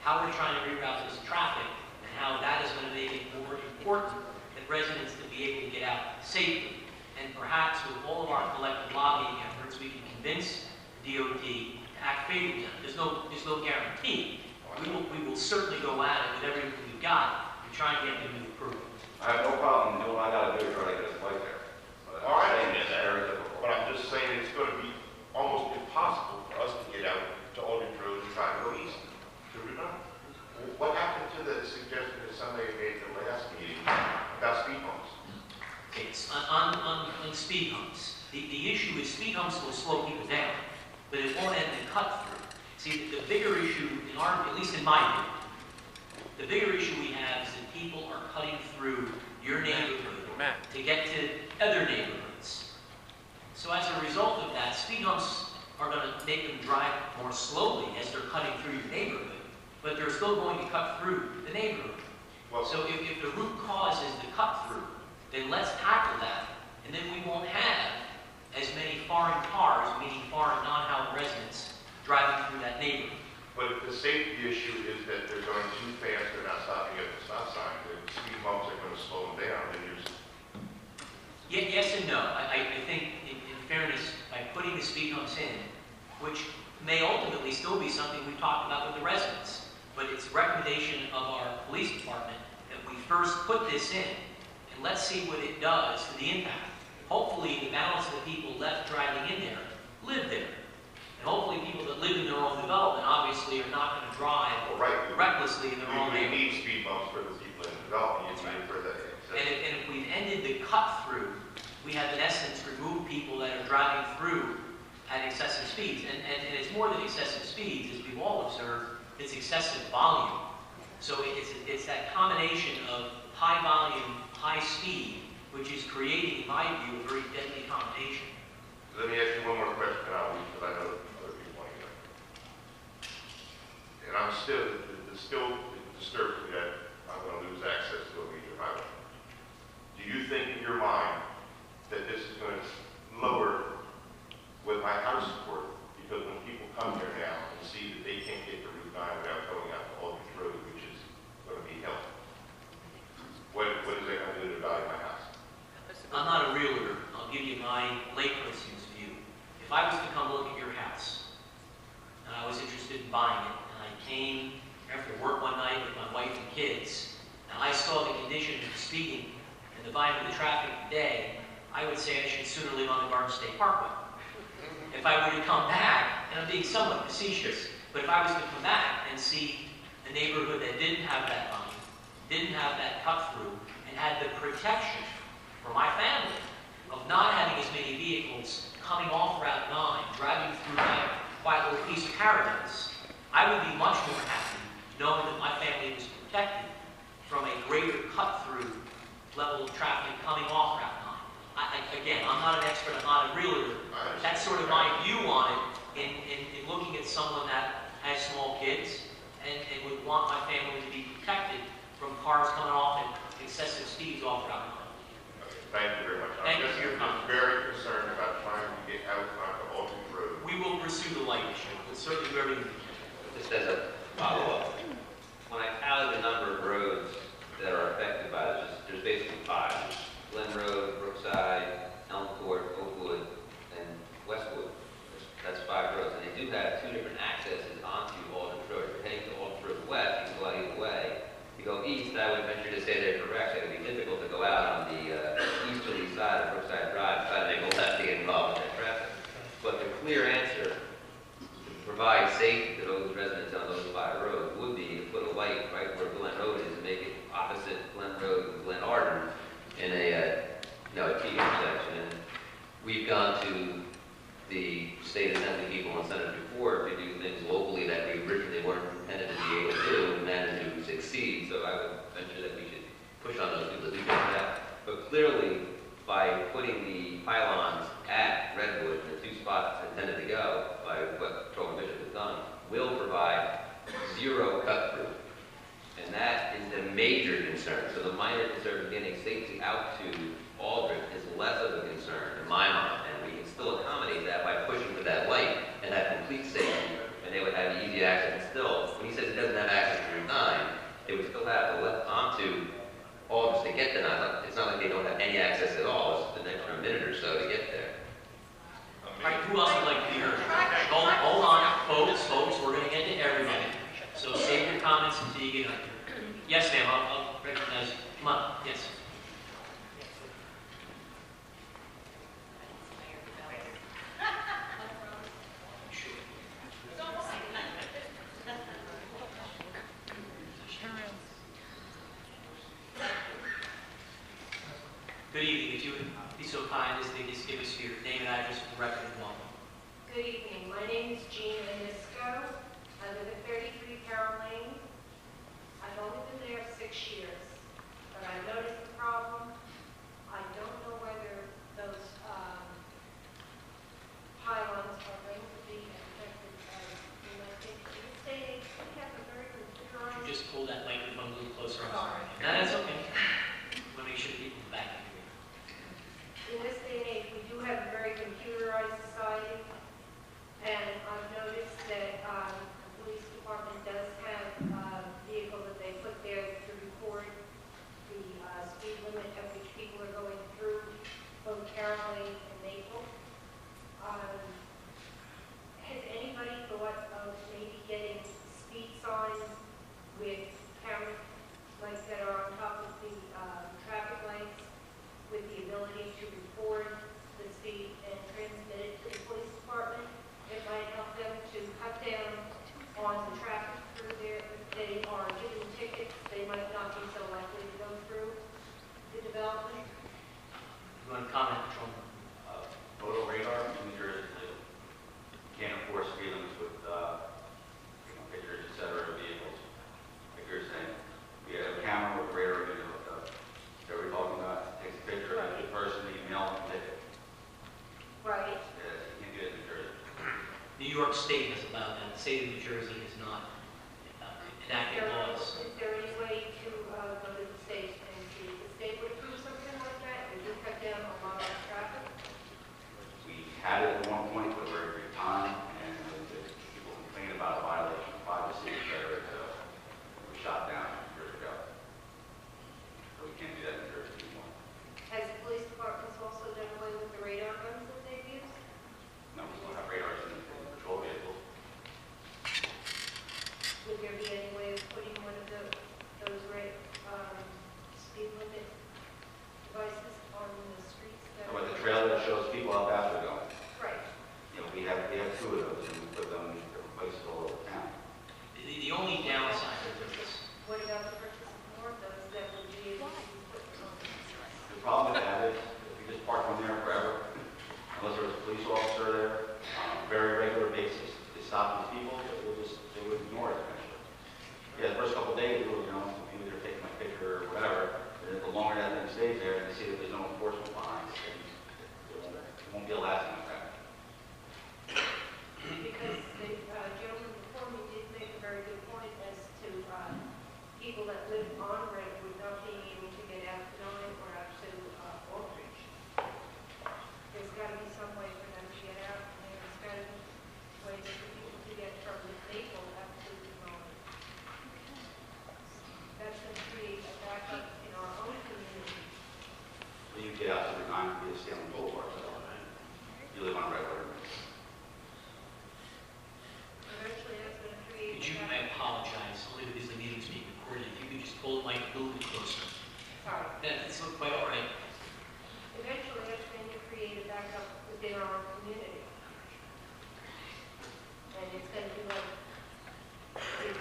Speaker 1: how we're trying to reroute this traffic, and how that is going to make it more important that residents to be able to get out safely. And perhaps with all of our collective lobbying efforts, we can convince DOT to act favorably. There's no guarantee. We will certainly go at it with everything we've got to try and get them to approve.
Speaker 5: I have no problem doing what I gotta do to try to get us light there. But
Speaker 12: All right,
Speaker 5: I'm saying
Speaker 12: I
Speaker 5: it's
Speaker 12: understand
Speaker 5: very
Speaker 12: that.
Speaker 5: difficult.
Speaker 12: But I'm just saying it's going to be almost impossible for us to get out to Aldrich Road and try to go east to Route 9. What happened to the suggestion that somebody made at the last meeting about speed bumps?
Speaker 1: It's on speed humps. The issue is speed humps will slow people down, but it won't end the cut through. See, the bigger issue, at least in my opinion, the bigger issue we have is that people are cutting through your neighborhood to get to other neighborhoods. So as a result of that, speed humps are going to make them drive more slowly as they're cutting through your neighborhood, but they're still going to cut through the neighborhood.
Speaker 12: Well,
Speaker 1: So if the root cause is the cut through, then let's tackle that, and then we won't have as many foreign cars, meaning foreign non-Howell residents, driving through that neighborhood.
Speaker 12: But the safety issue is that they're going too fast, they're not stopping at the stop sign, the speed bumps are going to slow them down, and there's,
Speaker 1: Yes and no. I think, in fairness, by putting the speed humps in, which may ultimately still be something we've talked about with the residents, but it's a recommendation of our police department that we first put this in, and let's see what it does to the impact. Hopefully, the balance of the people left driving in there live there. And hopefully, people that live in their own development obviously are not going to drive
Speaker 12: well, right,
Speaker 1: recklessly in their own
Speaker 12: we
Speaker 1: neighborhood.
Speaker 12: need speed bumps for the people in the development, you need it for the.
Speaker 1: And if we've ended the cut-through, we have in essence removed people that are driving through at excessive speeds. And it's more than excessive speeds, as we've all observed, it's excessive volume. So it's that combination of high volume, high speed, which is creating, in my view, a very deadly combination.
Speaker 12: Let me ask you one more question, and I'll leave, because I know other people want to go. And I'm still disturbed that I'm going to lose access to a major highway. Do you think in your mind that this is going to lower with my house support? Because when people come here now and see that they can't get to Route 9 without going out to Aldridge Road, which is going to be hell, what is that going to do to the value of my house?
Speaker 1: I'm not a realtor. I'll give you my layperson's view. If I was to come look at your house, and I was interested in buying it, and I came after work one night with my wife and kids, and I saw the condition of the speeding and the volume of the traffic today, I would say I should sooner live on the Garden State Parkway. If I were to come back, and I'm being somewhat facetious, but if I was to come back and see a neighborhood that didn't have that volume, didn't have that cut-through, and had the protection for my family of not having as many vehicles coming off Route 9, driving through that quiet little piece of paradise, I would be much more happy knowing that my family was protected from a greater cut-through level of traffic coming off Route 9. Again, I'm not an expert, I'm not a realtor. That's sort of my view on it in looking at someone that has small kids and would want my family to be protected from cars coming off at excessive speeds off Route 9.
Speaker 12: Thank you very much.
Speaker 1: Thank you for your
Speaker 12: I'm
Speaker 1: comments.
Speaker 12: very concerned about trying to get out onto Aldridge Road.
Speaker 1: We will pursue the light issue. We'll certainly do everything we can.
Speaker 11: Just as a follow-up, when I tallied the number of roads that are affected by this, there's basically 5. Glen Road, Brookside, Elm Court, Oakwood, and Westwood. That's 5 roads. And they do have 2 different accesses onto Aldridge Road. If you're heading to Aldridge Road West, you can go out either way. If you go east, I would venture to say they're correct. It would be difficult to go out on the easterly side of Brookside Drive, try to make a left to get involved in that traffic. But the clear answer to provide safety to those residents on those 5 roads would be to put a light right where Glen Road is and make it opposite Glen Road and Glen Arden in a T intersection. And we've gone to the state assembly people and senators before to do things locally that we originally weren't intended to be able to do and managed to succeed. So I would venture that we should push on those people to do that. But clearly, by putting the pylons at Redwood in the 2 spots it's intended to go, by what Patrolman Bishop has done, will provide 0 cut-through. And that is a major concern. So the minor concern of getting safety out to Aldridge is less of a concern in my mind. And we can still accommodate that by pushing for that light and that complete safety. And they would have easy access. And still, when he says he doesn't have access to Route 9, they would still have to let onto Aldridge to get to 9. It's not like they don't have any access at all. It's an extra minute or so to get there.
Speaker 1: All right, who else would like to be heard? Hold on, folks, we're going to get to everybody. So save your comments until you get up here. Yes, ma'am, I'll recognize you. Come on, yes. Good evening. If you would be so kind as to just give us your name and address for the record as well.
Speaker 13: Good evening. My name is Jean Anisco. I live at 33 Carroll Lane. I've only been there 6 years, but I noticed the problem. I don't know whether those pylons are going to be affected as, and I think in this day and age, we have a very computerized.
Speaker 1: Just pull that microphone a little closer. I'm
Speaker 13: Sorry.
Speaker 1: sorry. No, that's okay. Want to make sure people back can hear you.
Speaker 13: In this day and age, we do have a very computerized
Speaker 1: New York State has allowed that. The state of New Jersey has not enacted laws.
Speaker 13: Is there any way to go to the state and see if the state would approve something like that? Would you cut down a lot of traffic?
Speaker 5: We had it at one point for a very brief time, and people complained about a violation of privacy, et cetera, so it was shot down years ago. So we can't do that in New Jersey anymore.
Speaker 13: Has the police department also done away with the radar guns that they've used?
Speaker 5: No, we still have radars in the patrol vehicles.
Speaker 13: Would there be any way of putting one of those speed limit devices on the streets?
Speaker 5: How about the trailer that shows people how fast they're going?
Speaker 13: Right.
Speaker 5: You know, we have 2 of those, and we put them in different places all over town.
Speaker 1: The only downside of this,
Speaker 13: What about the purchase of more of those that would be able to be put on?
Speaker 5: The problem with that is, if you just park one there forever, unless there was a police officer there, on a very regular basis, to stop these people, they would ignore it eventually. Yeah, the first couple of days, you know, maybe they're taking my picture or whatever, and the longer that thing stays there, and they see that there's no enforcement behind it, it won't be a lasting effect.
Speaker 13: Because the gentleman before me did make a very good point as to people that live on Redwood not being able to get out to Nine or out to Aldrich. There's got to be some way for them to get out, and there's got to be ways for people to get from Maple out to Nine. That's going to create a backup in our own community.
Speaker 5: So you get out to the 9 via Salem Boulevard, so you live on Redwood.
Speaker 13: Eventually, that's going to create.
Speaker 1: could you, I apologize, only because the meeting's being recorded, if you could just pull the mic a little bit closer.
Speaker 13: Sorry.
Speaker 1: That's not quite all right.
Speaker 13: Eventually, that's going to create a backup within our community. And it's going to be like, in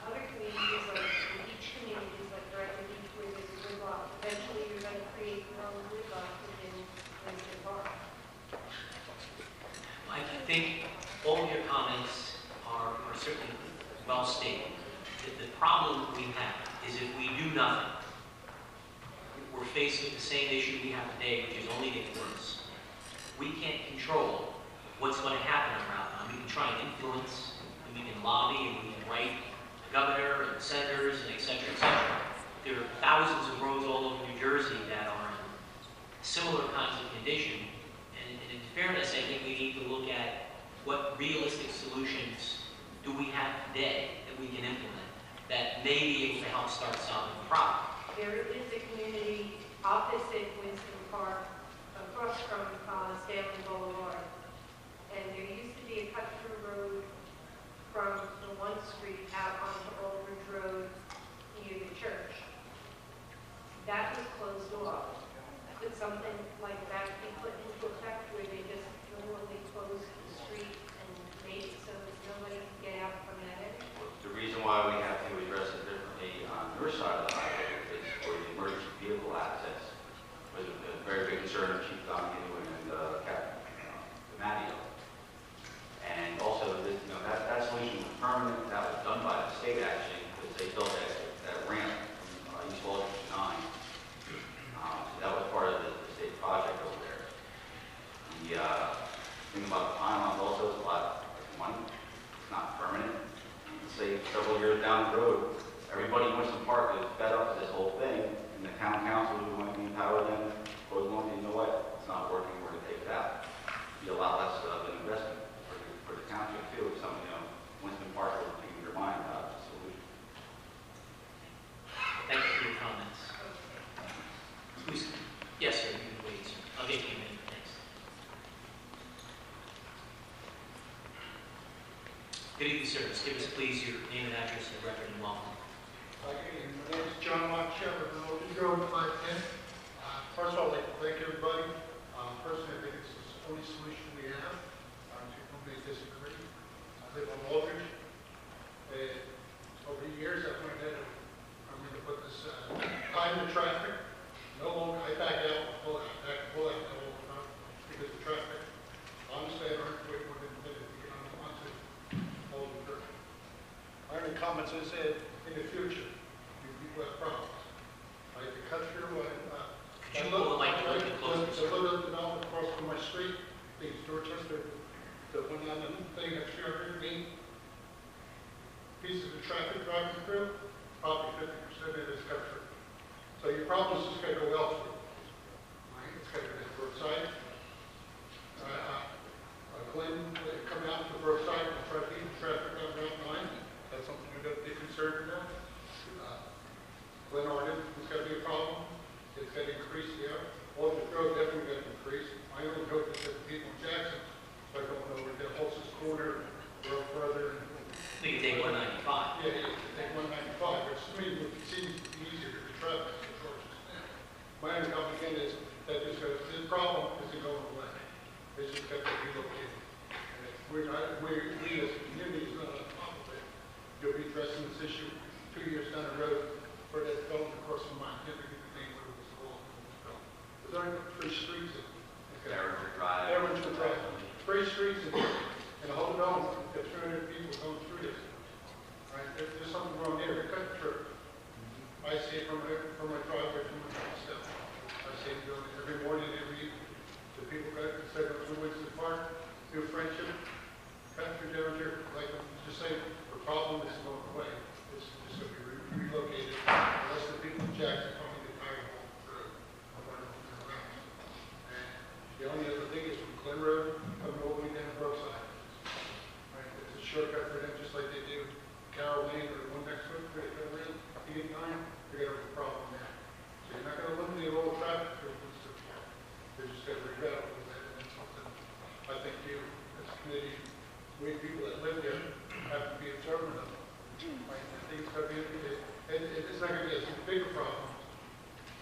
Speaker 13: other communities, like in each community, like directly each where there's a grid lock. Eventually, you're going to create your own grid lock within Winston Park.
Speaker 1: I think all of your comments are certainly well stated. The problem we have is if we do nothing, we're faced with the same issue we have today, which is only getting worse. We can't control what's going to happen around now. We can try and influence, and we can lobby, and we can write the governor and the senators, and et cetera, et cetera. There are thousands of roads all over New Jersey that are in similar kinds of condition. And in fairness, I think we need to look at what realistic solutions do we have today that we can implement that may be able to help start solving the problem.
Speaker 13: There is a community opposite Winston Park, across from Stanley Boulevard. And there used to be a cut-through road from the one street out onto Aldridge Road near the church. That was closed off. Could something like that be put into effect where they just literally close the street and make it so that nobody can get out from that end?
Speaker 5: The reason why we have to address it differently on your side of the highway is for the emergency vehicle access. Was a very big concern of Chief Donahue and Captain Mattio. And also, that solution was permanent. That was done by the state actually, because they built that ramp from East Aldrich to 9. So that was part of the state project over there. The thing about the pylons also is a lot of money. It's not permanent. Say several years down the road, everybody in Winston Park is fed up with this whole thing, and the town council who might be empowered then goes along, you know what, it's not working, we're going to take it out. Be a lot less of an investment for the township too, if some, Winston Park are changing their mind about the solution.
Speaker 1: Thank you for your comments. Please. Yes, sir, you can wait, sir. I'll get you a minute, thanks. Good evening, sir. Just give us, please, your name and address and record and welcome.
Speaker 4: My name is John Monticello, Ocean Grove, 510. First of all, I'd like to thank everybody. Personally, I think it's the only solution we have. Two companies disagree. I live on Aldrich. Over the years, I've learned that I'm going to put this time to traffic. No longer, I back out, pull out all the time because of traffic. Honestly, I don't wait more than a minute to get onto Aldrich. My only comments is that in the future, you people have problems. Like the cut through
Speaker 1: Could you pull the mic a little bit closer,
Speaker 4: the
Speaker 1: sir?
Speaker 4: little development across from my street, the Dorchester, the one on the thing that's 300 pieces of traffic driving through, probably 50% of it is cut through. So your problem is just going to go elsewhere. Right? It's going to be the Brookside. Glenn, come out to the Brookside and try to keep the traffic on Route 9. That's something you're going to be concerned about. Glen Arden is going to be a problem. It's going to increase the Walter Road definitely going to increase. I only hope that the people in Jackson are going over to Hols's Corner or further.
Speaker 1: We can take 195.
Speaker 4: Yeah, take 195, which to me seems easier to traffic than George's now. My only comment again is that the problem isn't going away. It's just got to be relocated. And if we as a community is not on top of it, you'll be addressing this issue 2 years down the road for that development across from mine. Can't think of the name what it was called. There's only 3 streets in
Speaker 5: Derringer Drive.
Speaker 4: Derringer Drive. 3 streets in there. And hold it on, there's 300 people going through this. Right? There's something wrong there. They're cutting through. I see it from my driveway, from my house. I see it doing it every morning, every evening. The people got to say, go to Winston Park, do Friendship, cut through Derringer. Like I'm just saying, the problem is going away. It's just going to be relocated. The rest of the people in Jackson coming to Tiger Hall through. And the only other thing is from Glen Road, coming all the way down the Brookside. Right? It's a shortcut for them, just like they do Carroll Lane or the one next to it, Carroll Lane, you get 9, you're going to have a problem there. So you're not going to eliminate all the traffic through Winston Park. They're just going to reroute it with that, and it's something I think you, as a committee, we people that live there have to be observant of. Right? I think it's going to be, it's not going to be a bigger problem,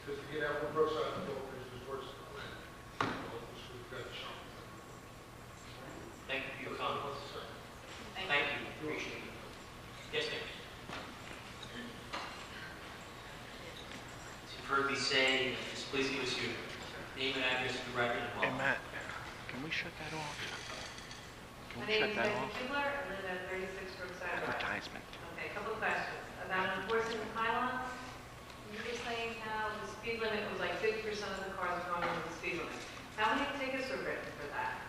Speaker 4: because to get out from Brookside and Philip is just worse than the land. Which we've got to show.
Speaker 1: Thank you for your comments.
Speaker 2: Thank
Speaker 1: Thank you. Appreciate it. Yes, ma'am. You've heard me say, just please give us your name and address for the record and welcome.
Speaker 14: Matt, can we shut that off? Can
Speaker 2: My
Speaker 14: we
Speaker 2: name
Speaker 14: shut
Speaker 2: is
Speaker 14: that
Speaker 2: Becky
Speaker 14: off?
Speaker 2: Kubler. I live at 36 Brookside Drive.
Speaker 14: Advertisement.
Speaker 2: Okay, a couple of questions. About enforcing the pylons, you were saying how the speed limit was like 50% of the cars going over the speed limit. How many tickets were written for that?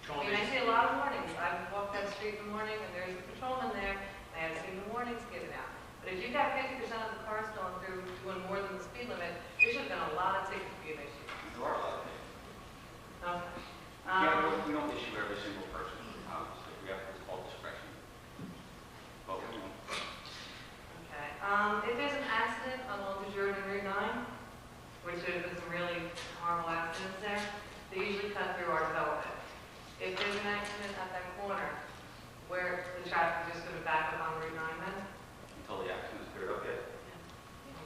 Speaker 2: I mean, I see a lot of warnings. I've walked that street in the morning and there's a patrolman there. I have seen the warnings given out. But if you've got 50% of the cars going through doing more than the speed limit, there should have been a lot of tickets being issued.
Speaker 5: There are a lot of things.
Speaker 2: Okay.
Speaker 5: We don't issue every single person. Obviously, we have what's called discretion. But we don't.
Speaker 2: Okay. If there's an accident on Walters Road and Route 9, which there's been some really horrible accidents there, they usually cut through our development. If there's an accident at that corner, where the traffic is just going to back up on Route 9 then?
Speaker 5: Until the accident is cleared up, yes.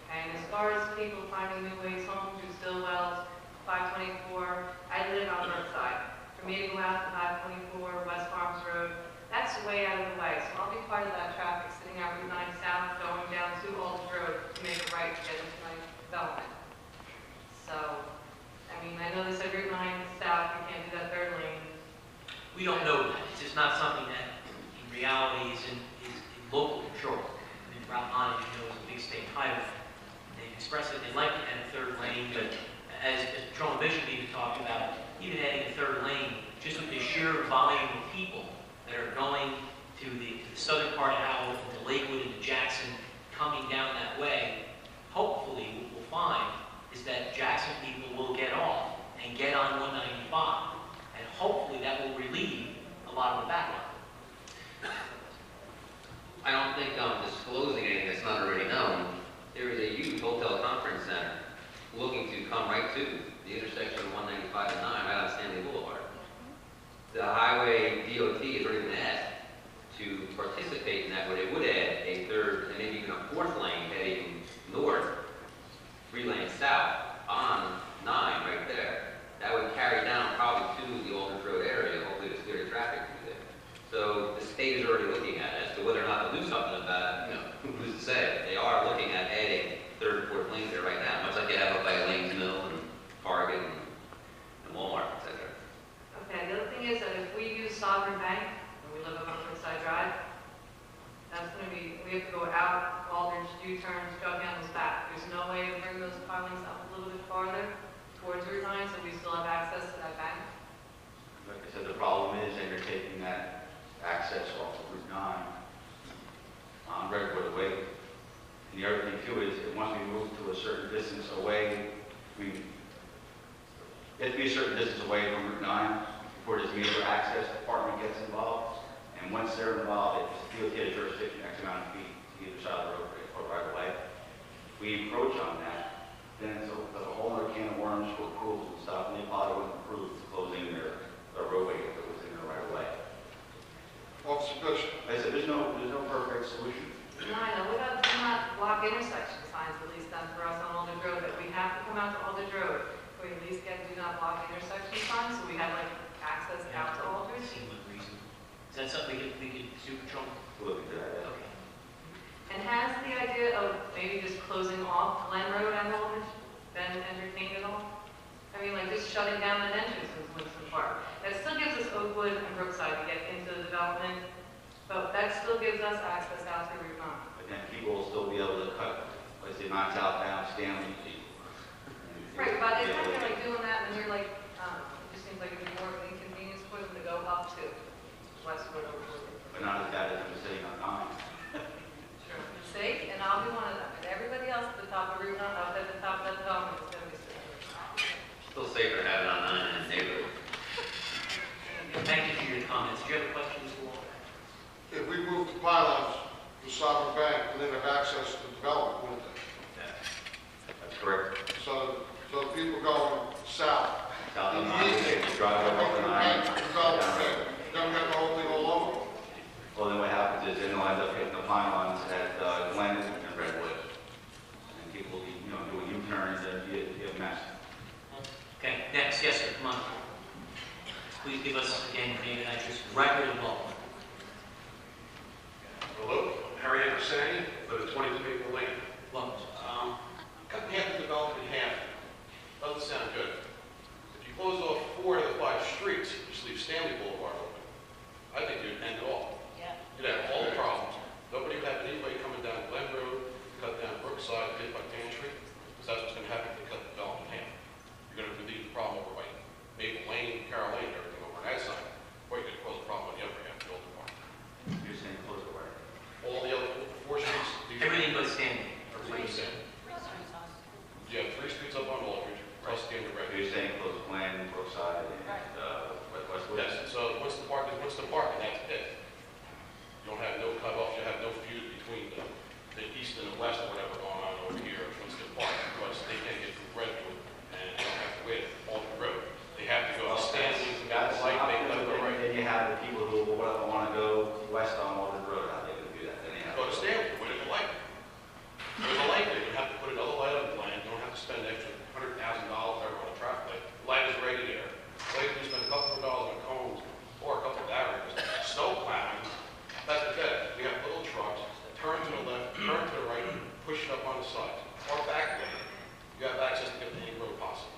Speaker 2: Okay, and as far as people finding new ways home through Stillwell's, 524, I live on the north side. For me to go out to 524, West Farms Road, that's way out of the way. So I'll be part of that traffic sitting out Route 9 South, going down to Old Road to make a right to get into my development. So, I mean, I know they said Route 9 South, you can't do that third lane.
Speaker 1: We don't know that. It's just not something that in reality is in local control. I mean, Route 9, as you know, is a big state highway. They've expressed that they'd like to add a third lane, but as Patrolman Bishop even talked about, even adding a third lane, just with the sheer volume of people that are going to the southern part of Howell, to Lakewood, and to Jackson, coming down that way, hopefully what we'll find is that Jackson people will get off and get on 195. And hopefully that will relieve a lot of the backlog.
Speaker 11: I don't think disclosing anything that's not already known. There is a huge hotel conference center looking to come right to the intersection of 195 and 9 right on Stanley Boulevard. The highway DOT has already been asked to participate in that, where they would add a third and maybe even a fourth lane heading north, 3 lanes south on 9 right there. That would carry down probably to the Aldridge Road area, hopefully to clear the traffic through there. So the state is already looking at it as to whether or not they'll do something about it. Who's to say? They are looking at adding third and fourth lanes there right now, much like they have up by Lanes Mill and Target and Walmart, etc.
Speaker 2: Okay, the other thing is that if we use Sovereign Bank, and we live on Brookside Drive, that's going to be, we have to go out Aldridge, U-turns, Jug Handles back. There's no way to bring those pilings up a little bit farther towards Route 9, so we still have access to that bank.
Speaker 12: Like I said, the problem is
Speaker 5: You have to be a certain distance away from Route 9 before this major access department gets involved. And once they're involved, it's DOT has jurisdiction X amount of feet to either side of the road for right away. If we encroach on that, then it's a whole other can of worms for approvals and stuff, and they probably wouldn't approve closing their roadway if it was in there right away.
Speaker 4: Officer Bishop.
Speaker 5: Like I said, there's no perfect solution.
Speaker 15: No, I know, we not block intersection signs, at least done for us on Aldridge Road, that we have to come out to Aldridge Road. We at least get do not block intersection signs, so we have like access out to Aldridge.
Speaker 1: See what reason. Is that something we could do, Patrol?
Speaker 5: We'll look into that.
Speaker 1: Okay.
Speaker 15: And has the idea of maybe just closing off Glen Road and Aldridge been entertained at all? I mean, like just shutting down an entrance in Winston Park. That still gives us Oakwood and Brookside to get into the development, but that still gives us access out to Route 9.
Speaker 5: But then people will still be able to cut, let's say, not southbound, Stanley.
Speaker 15: Right, by the time you're like doing that, and you're like, it just seems like it'd be more of an inconvenience for them to go up to Westwood or Woodward.
Speaker 5: But not as bad as I'm sitting on 9.
Speaker 15: Sure. See, and I'll be one of them. And everybody else at the top of Route 9, up at the top of that development is going to be sitting.
Speaker 11: Still safer having it on 9 in the neighborhood.
Speaker 1: Thank you for your comments. Do you have a question, Mr. Wall?
Speaker 4: If we move the pylons to Sovereign Bank, then they have access to development, wouldn't they?
Speaker 5: That's correct.
Speaker 4: So the people going south.
Speaker 5: South of 9, they can drive up the 9.
Speaker 4: Development, then we have the whole thing all over.
Speaker 5: Well, then what happens is then they'll end up hitting the pylons at Glen and Redwood. And people will be, doing U-turns and be a mess.
Speaker 1: Okay, next, yes, sir, come on. Please give us, again, your name and address, record of law.
Speaker 9: Hello, Harry Anderson, for the 22 Maple Lane.
Speaker 1: Welcome.
Speaker 9: Cut half the development in half. Doesn't sound good. If you close off 4 of the 5 streets, just leave Stanley Boulevard open, I think you'd end it all.
Speaker 15: Yeah.
Speaker 9: You'd have all the problems. Nobody would have anybody coming down Glen Road, cut down Brookside, hit by Pantry, because that's what's going to happen if they cut the development in half. You're going to relieve the problem over by Maple Lane, Carroll Lane, and everything over on that side. Or you're going to cause a problem on the other half, the older part.
Speaker 5: You're saying close the way.
Speaker 9: All the other 4 streets.
Speaker 1: Everything but standing.
Speaker 9: Everything is same. You have 3 streets up on Aldridge, plus the end of Redwood.
Speaker 5: You're saying close Glen, Brookside, and Westwood?
Speaker 9: Yes, so once the park, and that's it. You don't have no cutoffs, you have no feud between the east and the west or whatever going on over here at Winston Park, because they can't get through Redwood, and they don't have to wait on the road. They have to go to Stanley to get the light, they can go right.
Speaker 5: Then you have the people who want to go west on Walden Road, how they can do that. Then they have
Speaker 9: Go to Stanley, where there's a light. There's a light there, you have to put another light on the land, you don't have to spend an extra $100,000 ever on a traffic light. The light is already there. Later, you spend a couple of dollars on cones or a couple of barriers. Snow plowing, that's pathetic. We have little trucks, turn to the left, turn to the right, push it up on the sides. Or back lane, you have access to get to any road possible.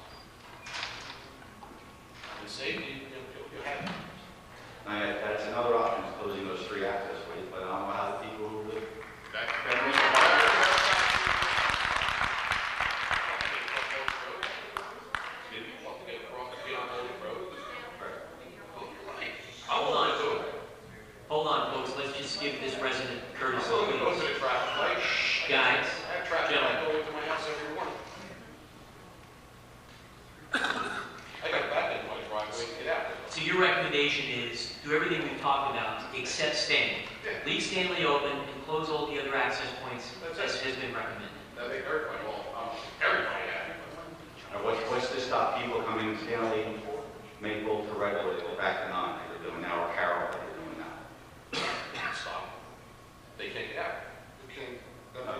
Speaker 9: And safety, you have it.
Speaker 5: That's another option, is closing those 3 access ways, but I don't know how the people who live.
Speaker 1: Hold on, folks, let's just give this resident courtesy,
Speaker 9: Go to the
Speaker 1: please.
Speaker 9: traffic light.
Speaker 1: Guys,
Speaker 9: I have traffic light go into my house every morning. I got back into my driveway to get out.
Speaker 1: so your recommendation is do everything we've talked about except Stanley.
Speaker 9: Yeah.
Speaker 1: Leave Stanley open and close all the other access points
Speaker 9: That's
Speaker 1: as
Speaker 9: it.
Speaker 1: has been recommended.
Speaker 9: That make everybody, everybody happy.
Speaker 5: What's to stop people coming Stanley, Maple to Redwood, to go back to 9, like they're doing now, or Carroll, like they're doing now?
Speaker 9: Stop. They can't get out.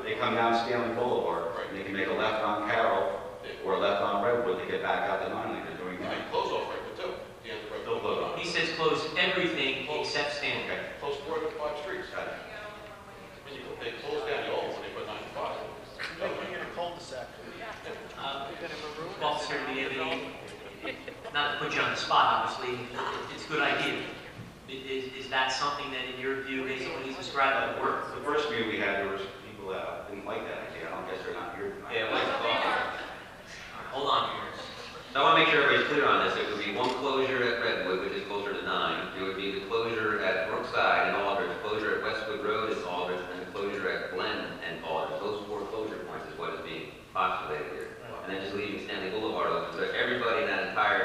Speaker 5: They come down Stanley Boulevard, and they can make a left on Carroll, or a left on Redwood to get back out to 9, like they're doing now.
Speaker 9: They close off Redwood too. The end of Redwood.
Speaker 5: Still close on.
Speaker 1: He says close everything except Stanley.
Speaker 5: Okay.
Speaker 9: Close 4 of the 5 streets.
Speaker 5: Got it.
Speaker 9: When they close down the old one, they put 95.
Speaker 1: Officer, do you have any, not to put you on the spot, obviously, it's a good idea. Is that something that in your view, based on what he's described, would work?
Speaker 5: The first meeting we had, there was people that didn't like that idea. I don't guess they're not here tonight.
Speaker 11: Yeah, well,
Speaker 1: Hold on here.
Speaker 11: so I want to make sure everybody's clear on this. It would be one closure at Redwood, which is closer to 9. It would be the closure at Brookside and Aldridge, closure at Westwood Road and Aldridge, and the closure at Glen and Aldridge. Those 4 closure points is what is being postulated here. And then just leaving Stanley Boulevard open, so everybody in that entire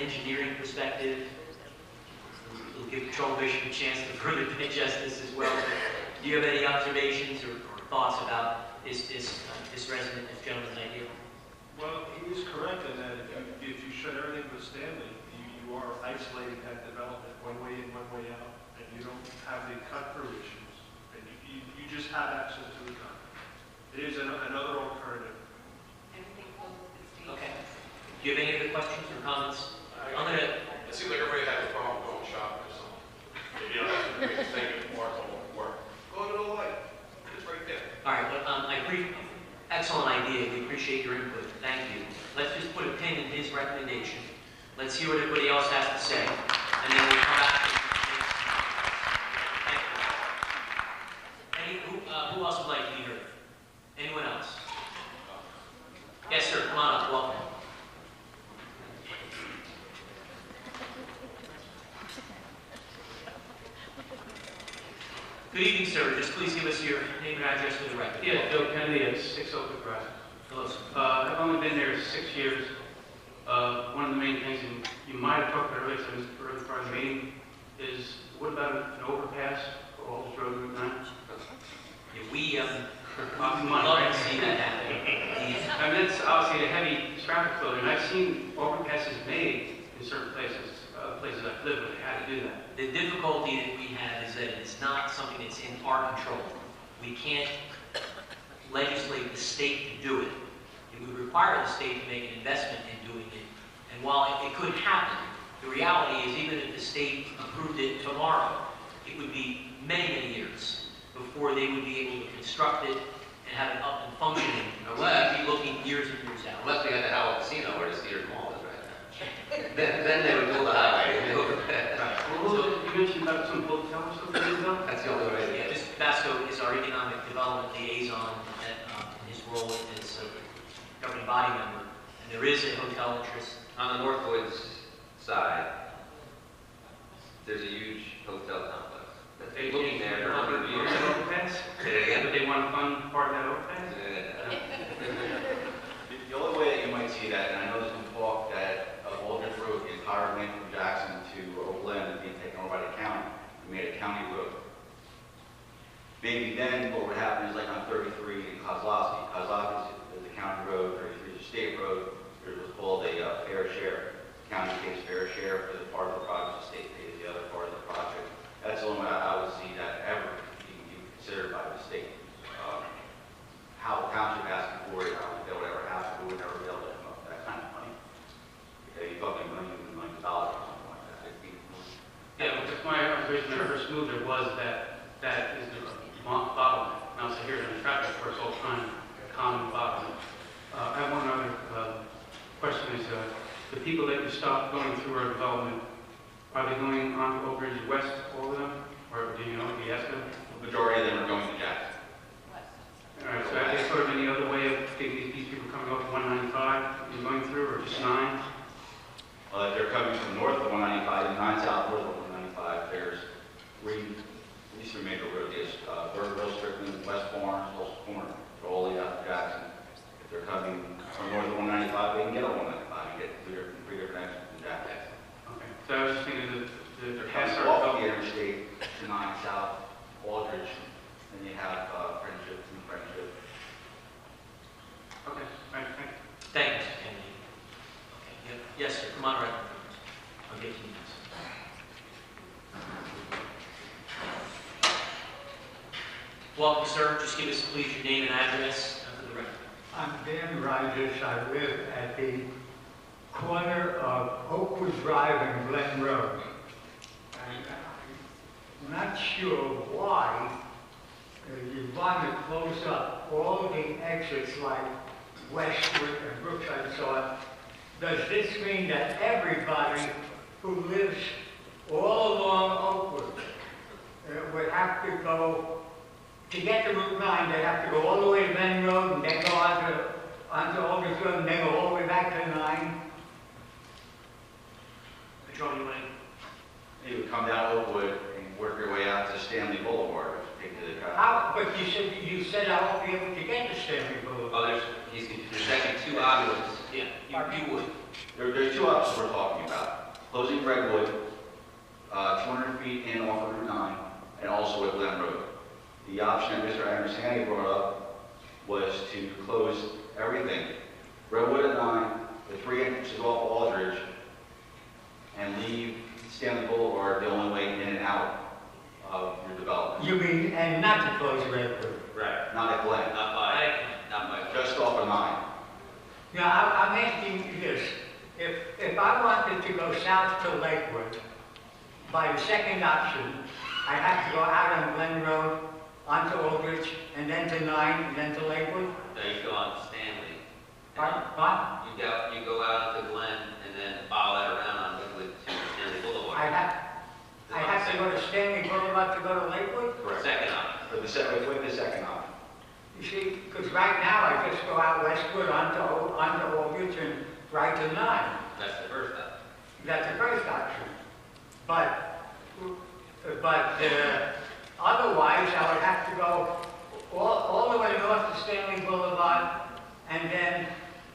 Speaker 1: engineering perspective, we'll give Patrol Bishop a chance to further digest this as well. Do you have any observations or thoughts about this resident, this gentleman's idea?
Speaker 9: Well, he is correct in that if you shut everything but Stanley, you are isolating that development, one way in, one way out, and you don't have the cut-through issues, and you just have access to the cut. It is another alternative.
Speaker 7: Everything closes at the state.
Speaker 1: Okay. Do you have any other questions or comments? I'm going to...
Speaker 16: It seems like everybody has a problem going shopping or something. If you don't have to make a statement for it, it won't work. Go to the light. It's right there.
Speaker 1: All right, well, excellent idea. We appreciate your input. Thank you. Let's just put a pin in his recommendation. Let's hear what everybody else has to say, and then we'll come back. Thank you. Who else would like to be heard? Anyone else? Yes, sir. Come on up. Welcome. Good evening, sir. Just please give us your name and address for the record.
Speaker 17: Yeah, Bill Kennedy at 6 Oakwood Drive.
Speaker 1: Hello, sir.
Speaker 17: I've only been there 6 years. One of the main things, and you might have talked about earlier, in this early part of the meeting, is what about an overpass for Aldous Road Route 9?
Speaker 1: Yeah, we love to see that happen.
Speaker 17: I mean, it's obviously a heavy traffic flow, and I've seen overpasses made in certain places, places I've lived where they had to do that.
Speaker 1: The difficulty that we have is that it's not something that's in our control. We can't legislate the state to do it. It would require the state to make an investment in doing it. And while it could happen, the reality is even if the state approved it tomorrow, it would be many, many years before they would be able to construct it and have it up and functioning. We'd be looking years and years out.
Speaker 11: Unless we had the Howell Casino where the Sears Mall is right now. then they would build a highway and go over that.
Speaker 17: Right. Well, you mentioned about some hotel or something, though?
Speaker 11: That's the only way.
Speaker 1: Yeah, Mr. Vasco is our economic development liaison in his role as a governing body member. And there is a hotel interest.
Speaker 11: On the Northwoods side, there's a huge hotel complex. That's been looking there for 100 years.
Speaker 17: Overpass?
Speaker 11: Say it again?
Speaker 17: But they want to fund part of that overpass?
Speaker 5: The only way that you might see that, and I know there's been talk that of Aldrich Road, the entire length from Jackson to Oakland is being taken over by the county, we made a county road. Maybe then what would happen is like on 33 in Kozlowski. Kozlowski is the county road, 33 is a state road. There was called a fair share. The county pays fair share for the part of the project, the state pays the other part of the project. That's the only way I would see that ever being considered by the state. How the township asking for it, I don't think that would ever happen. We would never be able to come up with that kind of money. You're talking millions and millions of dollars or something like that.
Speaker 17: Yeah, but just my observation when I first moved there was that is the bottleneck. And also here in the traffic, of course, all the time, a common bottleneck. I have one other question is, the people that you stop going through our development, are they going on to Oak Ridge West, all of them? Or do you know, do you ask them?
Speaker 5: The majority of them are going to Jackson.
Speaker 17: All right, so have they sort of any other way of getting these people coming off 195 and going through, or just 9?
Speaker 5: If they're coming from north of 195 and 9 south north of 195, there's these three major roads, Burgerville, Strickland, West Barnes, West Corner, they're all lead out to Jackson. If they're coming from north of 195, they can get on 195 and get three different exits from Jackson.
Speaker 17: Okay, so I was just thinking that
Speaker 5: They're
Speaker 17: the
Speaker 5: coming
Speaker 17: past
Speaker 5: off the interstate to 9 south, Aldridge, then you have Friendship and Friendship.
Speaker 17: Okay, all right, thank you.
Speaker 1: Thank you, Mr. Kennedy. Okay, yes, sir. Come on right up. I'll get to you next. Welcome, sir. Just give us, please, your name and address for the record.
Speaker 18: I'm Dan Rogers. I live at the corner of Oakwood Drive and Glen Road. And I'm not sure why you want to close up all the exits like Westwood and Brookside and so on. Does this mean that everybody who lives all along Oakwood would have to go, to get to Route 9, they have to go all the way to Glen Road and then go onto Aldrich Road and then go all the way back to 9?
Speaker 1: Patrol, you want
Speaker 5: They would come down Oakwood and work your way out to Stanley Boulevard, take to the traffic.
Speaker 18: How, but you said I won't be able to get to Stanley Boulevard.
Speaker 11: Oh, there's actually two options.
Speaker 1: Yeah, you would.
Speaker 5: There's two options we're talking about. Closing Redwood, 200 feet in off of Route 9, and also at Glen Road. The option that Mr. Andersani brought up was to close everything. Redwood at 9, the 3 entrances off Aldridge, and leave Stanley Boulevard the only way in and out of your development.
Speaker 18: You mean, and not to close Redwood?
Speaker 11: Right.
Speaker 5: Not at Glen,
Speaker 11: Not by, not by.
Speaker 5: just off of 9.
Speaker 18: Now, I'm asking you this. If I wanted to go south to Lakewood, by the second option, I have to go out on Glen Road, onto Aldridge, and then to 9, and then to Lakewood?
Speaker 11: No, you go on to Stanley.
Speaker 18: What?
Speaker 11: You go out to Glen and then follow that around on Lakewood to Stanley Boulevard.
Speaker 18: I have to go to Stanley Boulevard to go to Lakewood?
Speaker 11: Correct. Second option.
Speaker 5: With the second option.
Speaker 18: You see, because right now I just go out westward onto Aldridge and right to 9.
Speaker 11: That's the first option.
Speaker 18: That's the first option. But otherwise, I would have to go all the way north to Stanley Boulevard and then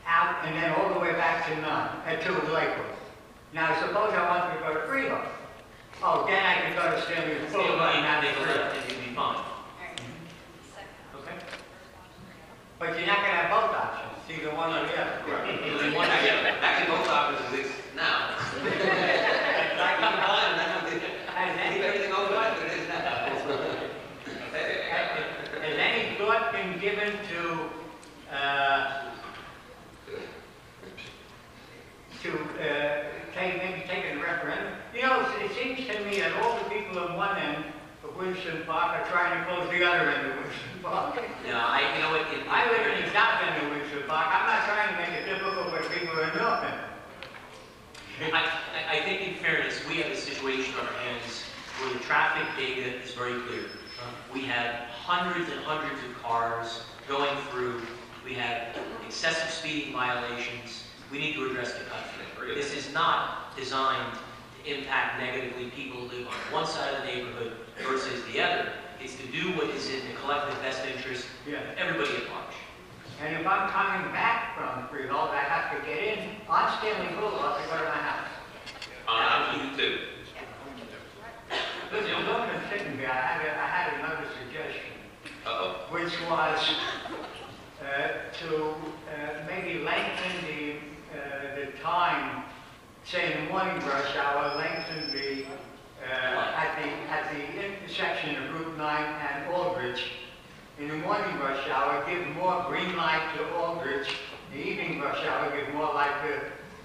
Speaker 18: out and then all the way back to 9, to Lakewood. Now, suppose I wanted to go to Freehold. Oh, then I could go to Stanley Boulevard and not to Freehold.
Speaker 1: And you'd be fine.
Speaker 18: Okay? But you're not going to have both options, either one or the other.
Speaker 11: Actually, both options exist now. Leave everything open like it is now.
Speaker 18: Has any thought been given to maybe taking a referendum? You know, it seems to me that all the people on one end of Winston Park are trying to close the other end of Winston Park.
Speaker 1: No, you know what?
Speaker 18: I live in the south end of Winston Park. I'm not trying to make it difficult for people in the north end.
Speaker 1: I think in fairness, we have a situation on our hands where the traffic data is very clear. We have hundreds and hundreds of cars going through. We have excessive speeding violations. We need to address the conflict. This is not designed to impact negatively people who live on one side of the neighborhood versus the other. It's to do what is in the collective best interest of everybody at large.
Speaker 18: And if I'm coming back from Freehold, I have to get in on Stanley Boulevard to go to my house.
Speaker 11: On option 2.
Speaker 18: Listen, looking at sitting here, I had another suggestion,
Speaker 11: Uh-oh.
Speaker 18: which was to maybe lengthen the time, say in the morning rush hour, lengthen the at the intersection of Route 9 and Aldridge. In the morning rush hour, give more green light to Aldridge. The evening rush hour, give more light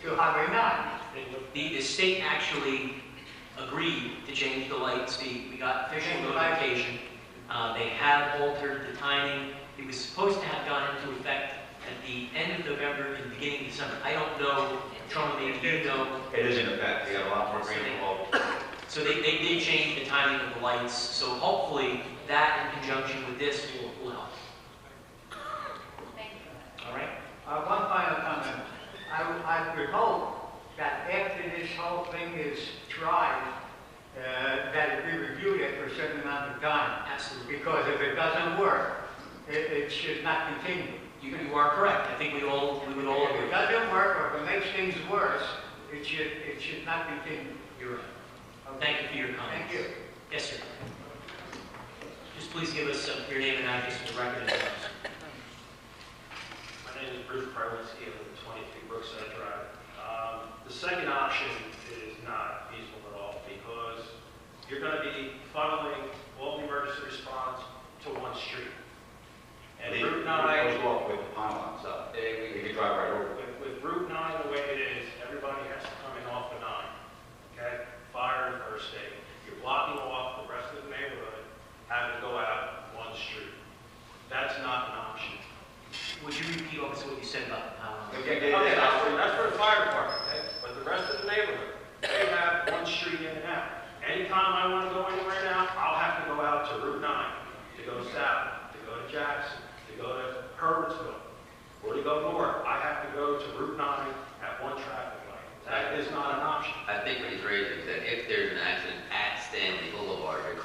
Speaker 18: to Highway 9.
Speaker 1: The state actually agreed to change the light speed. We got official notification. They have altered the timing. It was supposed to have gone into effect at the end of November and beginning of December. I don't know, Charlie, maybe you know.
Speaker 5: It is in effect. We got a lot more rainfall.
Speaker 1: So they did change the timing of the lights. So hopefully that in conjunction with this will help.
Speaker 7: Thank you.
Speaker 1: All right?
Speaker 18: One final comment. I would hope that after this whole thing is tried, that it be reviewed after a certain amount of time.
Speaker 1: Absolutely.
Speaker 18: Because if it doesn't work, it should not continue.
Speaker 1: You are correct. I think we would all
Speaker 18: If
Speaker 1: agree.
Speaker 18: it doesn't work or if it makes things worse, it should not continue.
Speaker 1: You're right. Thank you for your comments.
Speaker 18: Thank you.
Speaker 1: Yes, sir. Just please give us your name and address for the record.
Speaker 9: My name is Bruce Parwinsky, I live at 23 Brookside Drive. The second option is not feasible at all because you're going to be funneling all the emergency response to one street. And Route 9...
Speaker 5: Goes off with the pylon stuff. We could drive right over.
Speaker 9: With Route 9 the way it is, everybody has to come in off of 9. Okay? Fire and first aid. You're blocking off the rest of the neighborhood, having to go out one street. That's not an option.
Speaker 1: Would you repeat also what you said about
Speaker 9: Okay, that's for the fire department, okay? But the rest of the neighborhood, they have one street in and out. Anytime I want to go anywhere now, I'll have to go out to Route 9 to go south, to go to Jackson, to go to Herbertsville, or to go north. I have to go to Route 9 at one traffic light. That is not an option.
Speaker 11: I think what he's raising is that if there's an accident at Stanley Boulevard, you're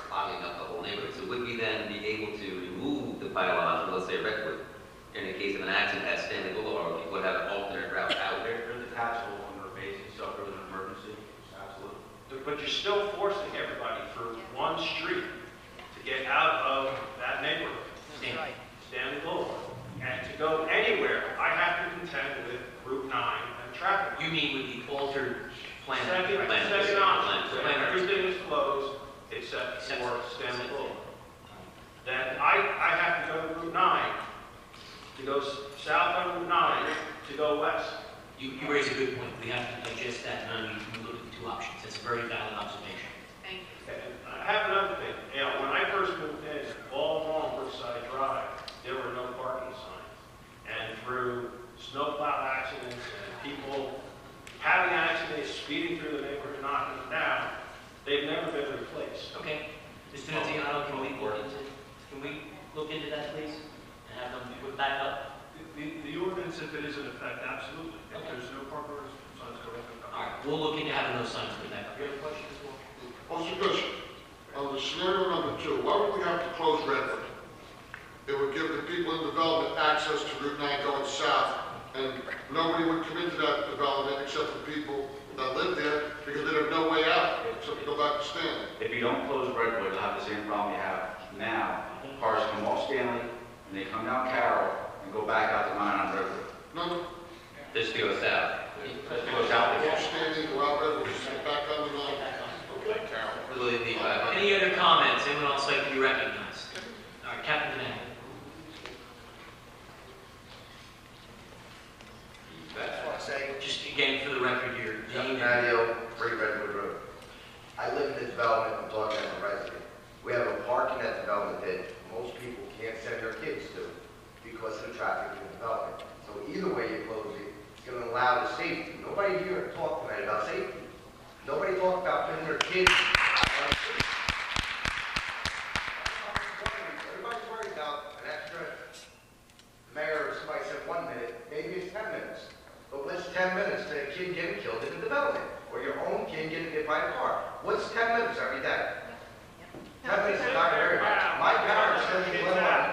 Speaker 11: in the case of an accident at Stanley Boulevard, you would have an alternate route out there.
Speaker 5: They're detachable on their bases, so if there was an emergency, absolutely.
Speaker 9: But you're still forcing everybody through one street to get out of that neighborhood. Stanley Boulevard. And to go anywhere, I have to contend with Route 9 and traffic.
Speaker 1: You mean with the altered plan?
Speaker 9: Second option, everything is closed except for Stanley Boulevard. Then I have to go to Route 9, to go south on Route 9, to go west.
Speaker 1: You raise a good point. We have to digest that, and then we can look at the two options. That's a very valid observation.
Speaker 7: Thank you.
Speaker 9: And I have another thing. You know, when I first moved in, all along Brookside Drive, there were no parking signs. And through snowplow accidents and people having accidents, speeding through the neighborhood, knocking them down, they've never been replaced.
Speaker 1: Okay. Mr. Naziano, can we look into that, please? And have them put back up?
Speaker 9: The ordinance, if it is in effect, absolutely. If there's no parking signs, go ahead.
Speaker 1: All right, we'll look into having those signs put back up. You have a question as well?
Speaker 4: Officer Bishop, on the scenario number 2, why would we have to close Redwood? It would give the people in development access to Route 9 going south, and nobody would come into that development except the people that live there, because they have no way out except to go back to Stanley.
Speaker 5: If you don't close Redwood, you'll have the same problem you have now. Cars come off Stanley, and they come down Carroll, and go back out to 9 on Redwood.
Speaker 4: No,
Speaker 11: Just to go south.
Speaker 5: Just to go south
Speaker 4: go
Speaker 5: again.
Speaker 4: Stanley, go out Redwood, just get back on the line.
Speaker 12: Okay, Carol.
Speaker 1: Any other comments? Anyone else like to be recognized? All right, Captain Donato.
Speaker 10: I just want to say,
Speaker 1: Just again for the record here.
Speaker 10: Captain Mateo, 3 Redwood Road. I live in the development, I'm talking as a resident. We have a park in that development that most people can't send their kids to because of the traffic in the development. So either way you close it, it's going to allow the safety. Nobody here talked tonight about safety. Nobody talked about putting their kids out on the street. Everybody's worried about an extra, mayor or somebody said 1 minute, maybe it's 10 minutes. But what's 10 minutes to a kid getting killed in the development? Or your own kid getting hit by a car? What's 10 minutes every day? 10 minutes is not very much. My parents live in Glen Arden.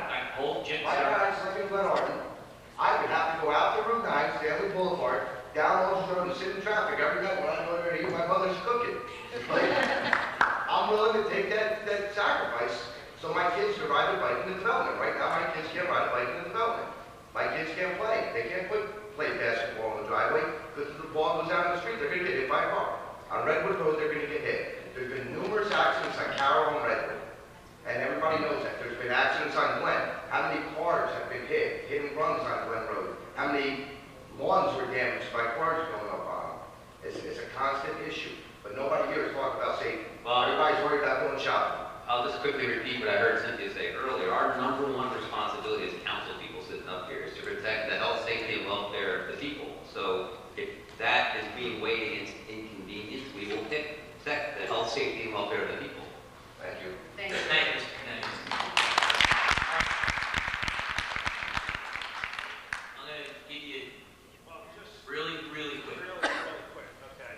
Speaker 10: My parents live in Glen Arden. I would have to go out to Route 9, Stanley Boulevard, down Ocean Road and sit in traffic every night when I go there to eat my mother's cooking. Like, I'm willing to take that sacrifice so my kids can ride a bike in the development. Right now, my kids can't ride a bike in the development. My kids can't play. They can't play basketball in the driveway because if the ball goes out in the street, they're going to get hit by a car. On Redwood Road, they're going to get hit. There's been numerous accidents on Carroll and Redwood, and everybody knows that. There's been accidents on Glen. How many cars have been hit and runs on Glen Road? How many lawns were damaged by cars going up on them? It's a constant issue, but nobody here is talking about safety.
Speaker 11: Well,
Speaker 10: Everybody's worried about going shopping.
Speaker 11: I'll just quickly repeat what I heard Cynthia say earlier. Our number one responsibility as council people sitting up here is to protect the health, safety, and welfare of the people. So if that is being weighed against inconvenience, we will protect the health, safety, and welfare of the people.
Speaker 10: Thank you.
Speaker 7: Thank you.
Speaker 1: Thank you, Mr. Kennedy. I'm going to give you really, really quick.
Speaker 8: Really quick, okay.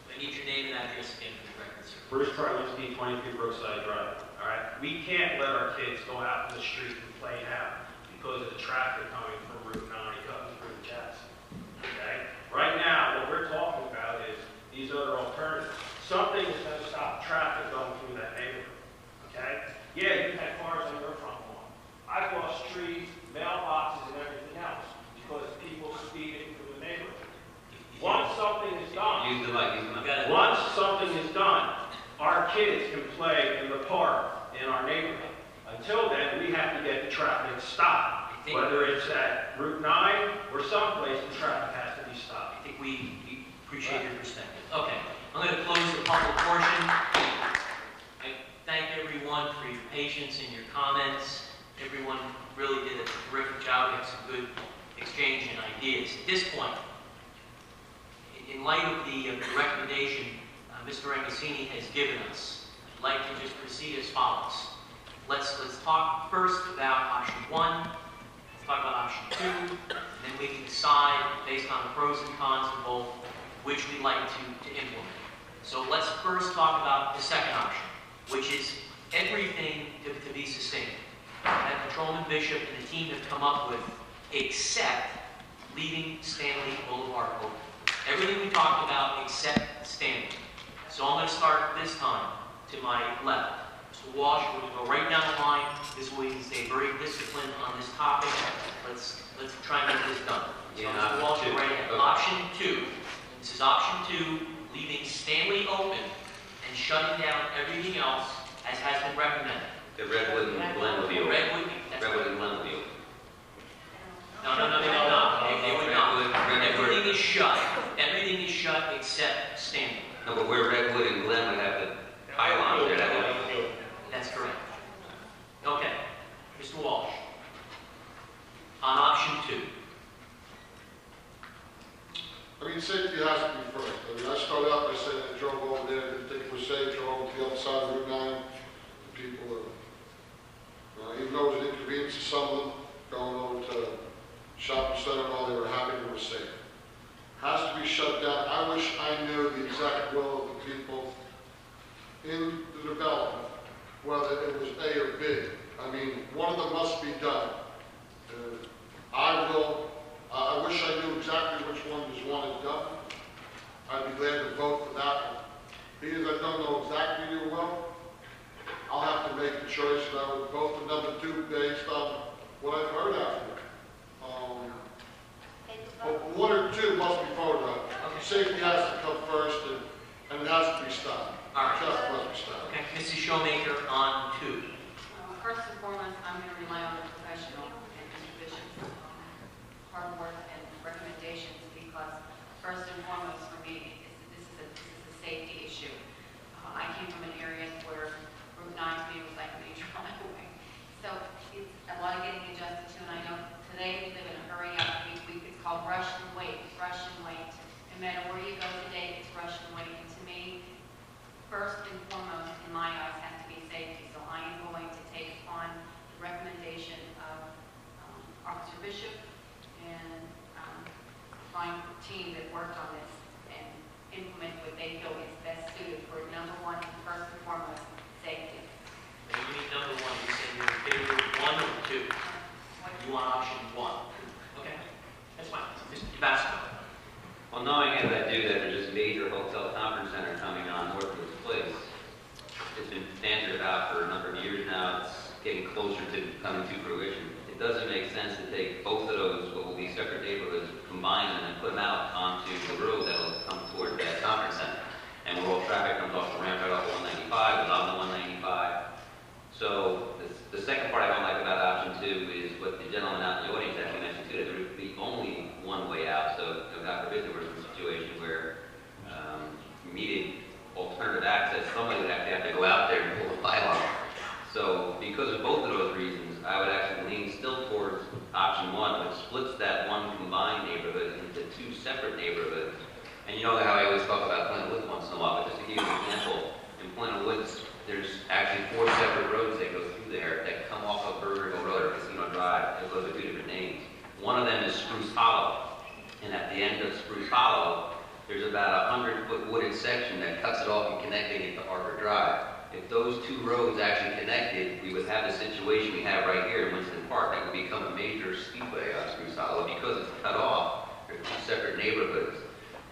Speaker 1: I need your name and address again for the record, sir.
Speaker 8: Bruce Charlinski, 23 Brookside Drive. All right, we can't let our kids go out in the street and play out because of the traffic coming from Route 9 coming through Jackson. Okay, right now what we're talking about is these other alternatives. Something is going to stop traffic going through that neighborhood. Okay, yeah, you had cars on your front lawn. I've lost trees, mailboxes, and everything else because people speeding through the neighborhood. Once something is done.
Speaker 11: Use the mic, use the mic.
Speaker 8: Once something is done, our kids can play in the park in our neighborhood. Until then, we have to get the traffic stopped. Whether it's at Route 9 or someplace, the traffic has to be stopped.
Speaker 1: I think we appreciate your perspective. Okay, I'm going to close the public portion. I thank everyone for your patience and your comments. Everyone really did a terrific job. We had some good exchange and ideas. At this point, in light of the recommendation Mr. Rangassini has given us, I'd like to just proceed as follows. Let's talk first about option 1, let's talk about option 2, and then we can decide based on the pros and cons of both which we'd like to implement. So let's first talk about the second option, which is everything to be sustained. That patrol Coleman Bishop and the team have come up with, except leaving Stanley Boulevard open. Everything we talked about except Stanley. So I'm going to start this time to my left. Mr. Walsh, we're going to go right down the line. This way we can stay very disciplined on this topic. Let's try and get this done. So Mr. Walsh, you're right ahead. Option 2. This is option 2, leaving Stanley open and shutting down everything else as has been recommended.
Speaker 11: The Redwood and Glen would be open.
Speaker 1: Redwood and Glen
Speaker 11: would be open.
Speaker 1: No, they would not. They would not. Everything is shut. Everything is shut except Stanley.
Speaker 11: No, but where Redwood and Glen would have the pylons there, that would be open.
Speaker 1: That's correct. Okay. Mr. Walsh. On option 2.
Speaker 4: I mean, safety has to be first. I mean, I started out by saying I drove over there, didn't think it was safe, drove over to the other side of Route 9. The people are, even though it was an inconvenience to some of them, going over to shopping center and all, they were happy it was safe. Has to be shut down. I wish I knew the exact will of the people in the development, whether it was A or B. I mean, one of them must be done. I wish I knew exactly which one was wanted done. I'd be glad to vote for that one. Because I don't know exactly your will, I'll have to make the choice, and I would vote for number 2 based on what I've heard out here. But 1 or 2 must be voted on. Safety has to come first, and it has to be stopped.
Speaker 1: All right.
Speaker 4: Just must be stopped.
Speaker 1: Okay. Mrs. Showmaker on 2.
Speaker 7: First and foremost, I'm going to rely on the professional and Mr. Bishop's hard work and recommendations, because first and foremost for me, this is a safety issue. I came from an area where Route 9 to me was like a major highway. So it's a lot of getting adjusted to, and I know today we live in a hurry up. It's called rush and wait, rush and wait. No matter where you go today, it's rush and wait. And to me, first and foremost, in my eyes, has to be safety. So I am going to take upon the recommendation of Officer Bishop and find a team that worked on this and implement what they feel is best suited for number 1, first and foremost, safety.
Speaker 1: Now, you need number 1. You said you're in favor of 1 or 2. You want option 1. Okay. That's fine. Mr. Tabasco.
Speaker 11: Well, knowing as I do that there's this major hotel conference center coming on Northwood Place, it's been bantered about for a number of years now. It's getting closer to coming to fruition. It doesn't make sense to take both of those, what will be separate neighborhoods, combine them and put them out onto the road that will come toward that conference center. And where all traffic comes off the ramp right off of 195, and on the 195. So the second part I don't like about option 2 is what the gentleman out in the audience actually mentioned too, that there would be only one way out. So God forbid there was a situation where you needed alternative access, somebody would actually have to go out there and pull the pylon. So because of both of those reasons, I would actually lean still towards option 1, which splits that one combined neighborhood into 2 separate neighborhoods. And you know how I always talk about Plain Woods once in a while, but just to give you an example, in Plain Woods, there's actually 4 separate roads that go through there that come off of Burgerville Road or Casino Drive. It goes with 2 different names. One of them is Spruce Hollow. And at the end of Spruce Hollow, there's about a 100-foot wooded section that cuts it off and connecting it to Harper Drive. If those 2 roads actually connected, we would have the situation we have right here in Winston Park. That would become a major speedway on Spruce Hollow. Because it's cut off, they're 2 separate neighborhoods.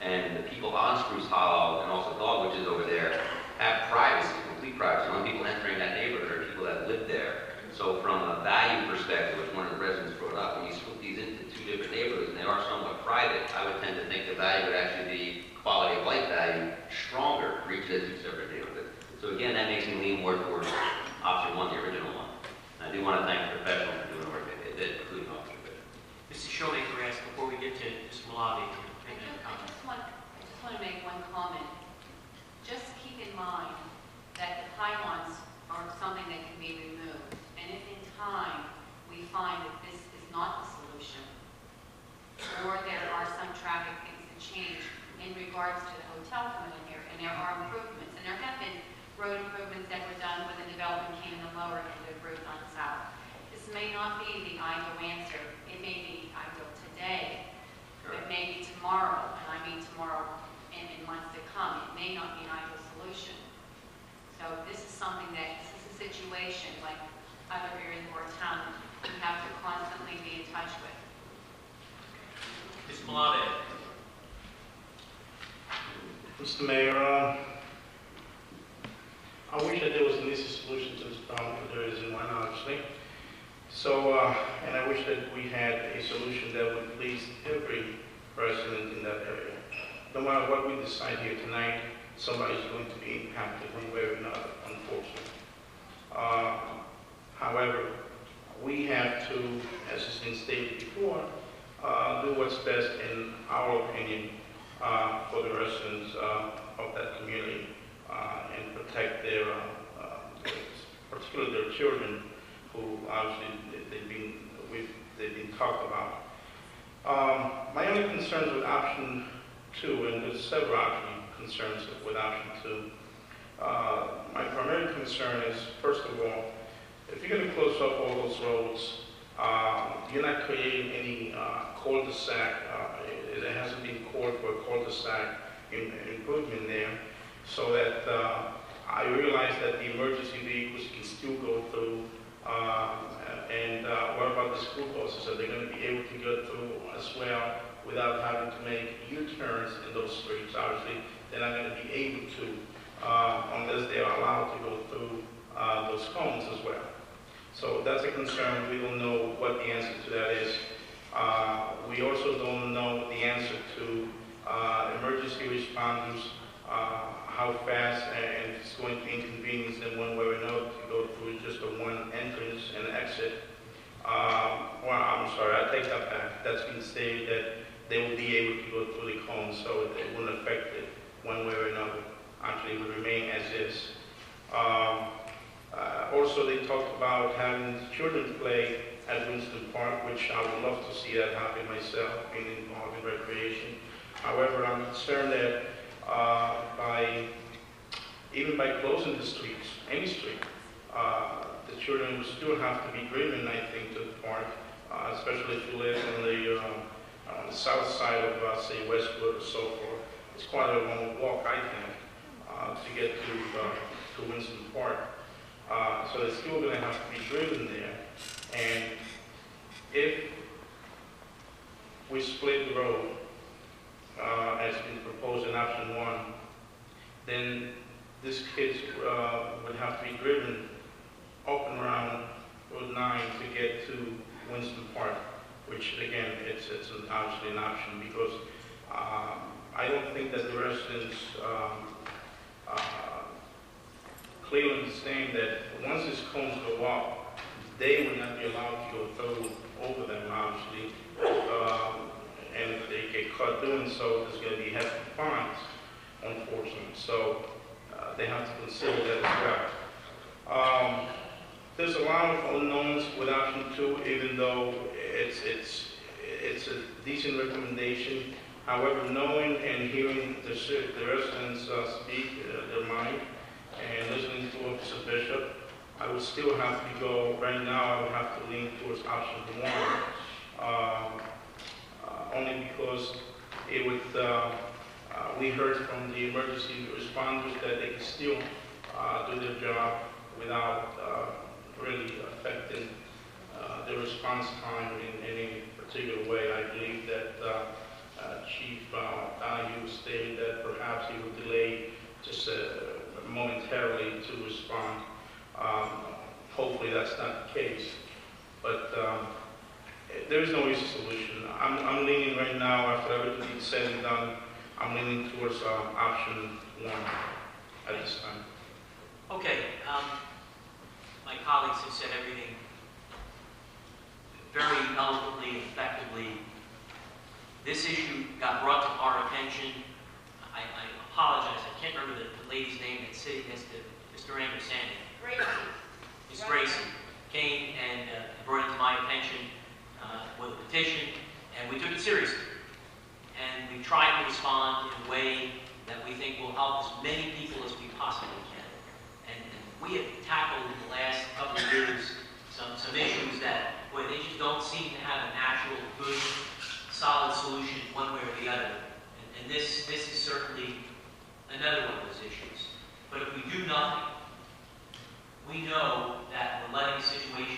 Speaker 11: And the people on Spruce Hollow and also Dogwitch is over there have privacy, complete privacy. The only people entering that neighborhood are people that live there. So from a value perspective, which one of the residents brought up, when you split these into 2 different neighborhoods and they are somewhat private, I would tend to think the value would actually be quality of life value stronger for each of the 2 separate neighborhoods. So again, that makes me lean more towards option 1, the original one. And I do want to thank the professionals for doing the work they did, including Officer Bishop.
Speaker 1: Mrs. Showmaker asked before we get to Ms. Malabi.
Speaker 7: I just want to make one comment. Just keep in mind that the pylons are something that can be removed. And if in time we find that this is not the solution, or there are some traffic things that change in regards to the hotel coming in here, and there are improvements, and there have been road improvements that were done when the development came in the lower end of Route 9 South. This may not be the ideal answer. It may be ideal today. It may be tomorrow, and I mean tomorrow and in months to come. It may not be an ideal solution. So this is something that, this is a situation, like other areas or town we have to constantly be in touch with.
Speaker 1: Ms. Malave.
Speaker 6: Mr. Mayor, I wish that there was an easy solution to this problem, but there isn't one, obviously. So, and I wish that we had a solution that would please every resident in that area. No matter what we decide here tonight, somebody's going to be impacted one way or another, unfortunately. However, we have to, as has been stated before, do what's best in our opinion for the residents of that community and protect their, particularly their children, who obviously they've been talked about. My only concerns with option 2, and there's several concerns with option 2. My primary concern is, first of all, if you're going to close up all those roads, you're not creating any cul-de-sac. It hasn't been called for a cul-de-sac improvement there, so that I realize that the emergency vehicles can still go through. And what about the school buses? Are they going to be able to go through as well without having to make U-turns in those streets? Obviously, they're not going to be able to unless they are allowed to go through those cones as well. So that's a concern. We don't know what the answer to that is. We also don't know the answer to emergency responders, how fast and if it's going to inconvenience them one way or another to go through just a one entrance and exit. Well, I'm sorry, I take that back. That's been stated that they will be able to go through the cones, so it wouldn't affect it one way or another. Actually, it would remain as is. Also, they talked about having children play at Winston Park, which I would love to see that happen myself, being involved in recreation. However, I'm concerned that even by closing the streets, any street, the children will still have to be driven, I think, to the park, especially if you live on the south side of, say, Westwood or so forth. It's quite a long walk, I think, to get to Winston Park. So they're still going to have to be driven there. And if we split the road, as been proposed in option 1, then these kids would have to be driven up and around Road 9 to get to Winston Park, which again, it's obviously an option because I don't think that the residents clearly understand that once these cones go up, they would not be allowed to go through over them, obviously. And if they get caught doing so, there's going to be hefty fines, unfortunately. So they have to consider that as well. There's a lot of unknowns with option 2, even though it's a decent recommendation. However, knowing and hearing the residents speak their mind and listening to Officer Bishop, I would still have to go, right now I would have to lean towards option 1. Only because it would, we heard from the emergency responders that they can still do their job without really affecting the response time in any particular way. I believe that Chief Donahue stated that perhaps he would delay just momentarily to respond. Hopefully that's not the case, but there is no easy solution. I'm leaning right now, after everything is said and done, I'm leaning towards option 1 at this time.
Speaker 1: Okay, my colleagues have said everything very eloquently and effectively. This issue got brought to our attention. I apologize, I can't remember the lady's name that's sitting next to Mr. Anderson.
Speaker 13: Gracie.
Speaker 1: Ms. Gracie came and brought it to my attention with a petition, and we took it seriously. And we tried to respond in a way that we think will help as many people as we possibly can. And we have tackled in the last couple of years some issues that, boy, they just don't seem to have an actual good, solid solution one way or the other. And this is certainly another one of those issues. But if we do nothing, we know that we're letting the situation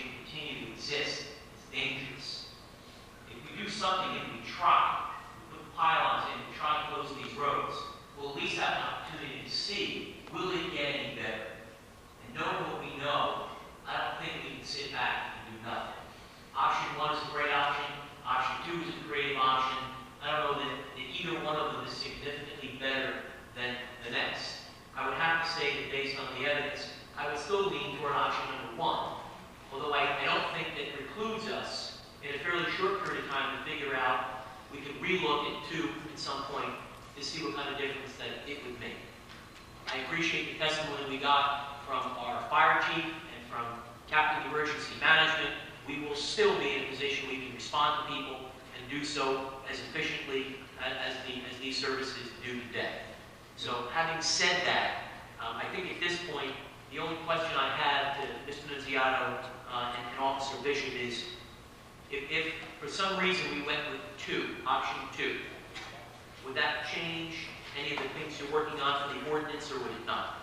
Speaker 1: relook at 2 at some point to see what kind of difference that it would make. I appreciate the testimony we got from our fire chief and from Captain of Emergency Management. We will still be in a position we can respond to people and do so as efficiently as these services do today. So having said that, I think at this point, the only question I have to Mr. Nunziato and Officer Bishop is, if for some reason we went with 2, option 2, would that change any of the things you're working on for the ordinance, or would it not?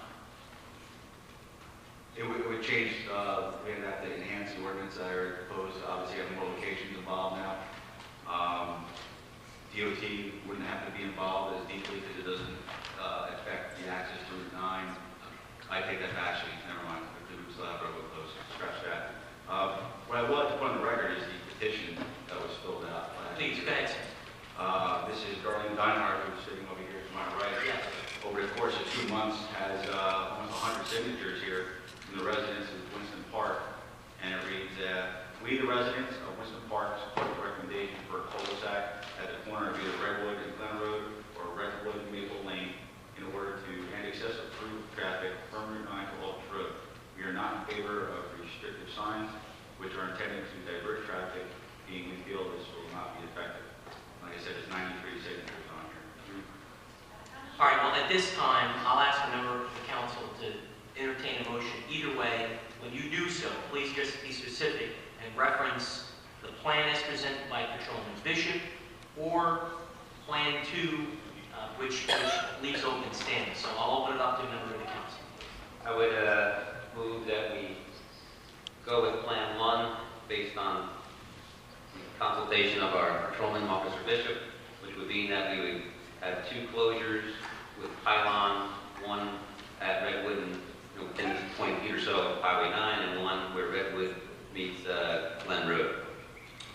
Speaker 5: It would change, we'd have to enhance the ordinance. I already proposed, obviously having more locations involved now. DOT wouldn't have to be involved as deeply because it doesn't affect the access to Route 9. I take that back, actually, never mind, we still have road closed, scratch that. What I would like to put on the record is the petition that was filled out.
Speaker 1: Please, go ahead, sir.
Speaker 5: This is Darlene Deinhardt, who's sitting over here to my right.
Speaker 1: Yes.
Speaker 5: Over the course of 2 months, has almost 100 signatures here from the residents of Winston Park, and it reads, we, the residents of Winston Park, support the recommendation for a cul-de-sac at the corner of either Redwood and Glen Road or Redwood and Maple Lane in order to end excessive through traffic from Route 9 to Aldrich Road. We are not in favor of restrictive signs, which are intended to divert traffic, being we feel this will not be effective. Like I said, there's 93 signatures on here.
Speaker 1: All right, well, at this time, I'll ask a member of the council to entertain a motion. Either way, when you do so, please just be specific and reference the plan as presented by Patrolman Bishop or Plan 2, which leaves open standing. So I'll open it up to a member of the council.
Speaker 11: I would move that we go with Plan 1 based on the consultation of our Patrolman Officer Bishop, which would mean that we would have 2 closures with pylon, 1 at Redwood and within 20 feet or so of Highway 9, and 1 where Redwood meets Glen Road.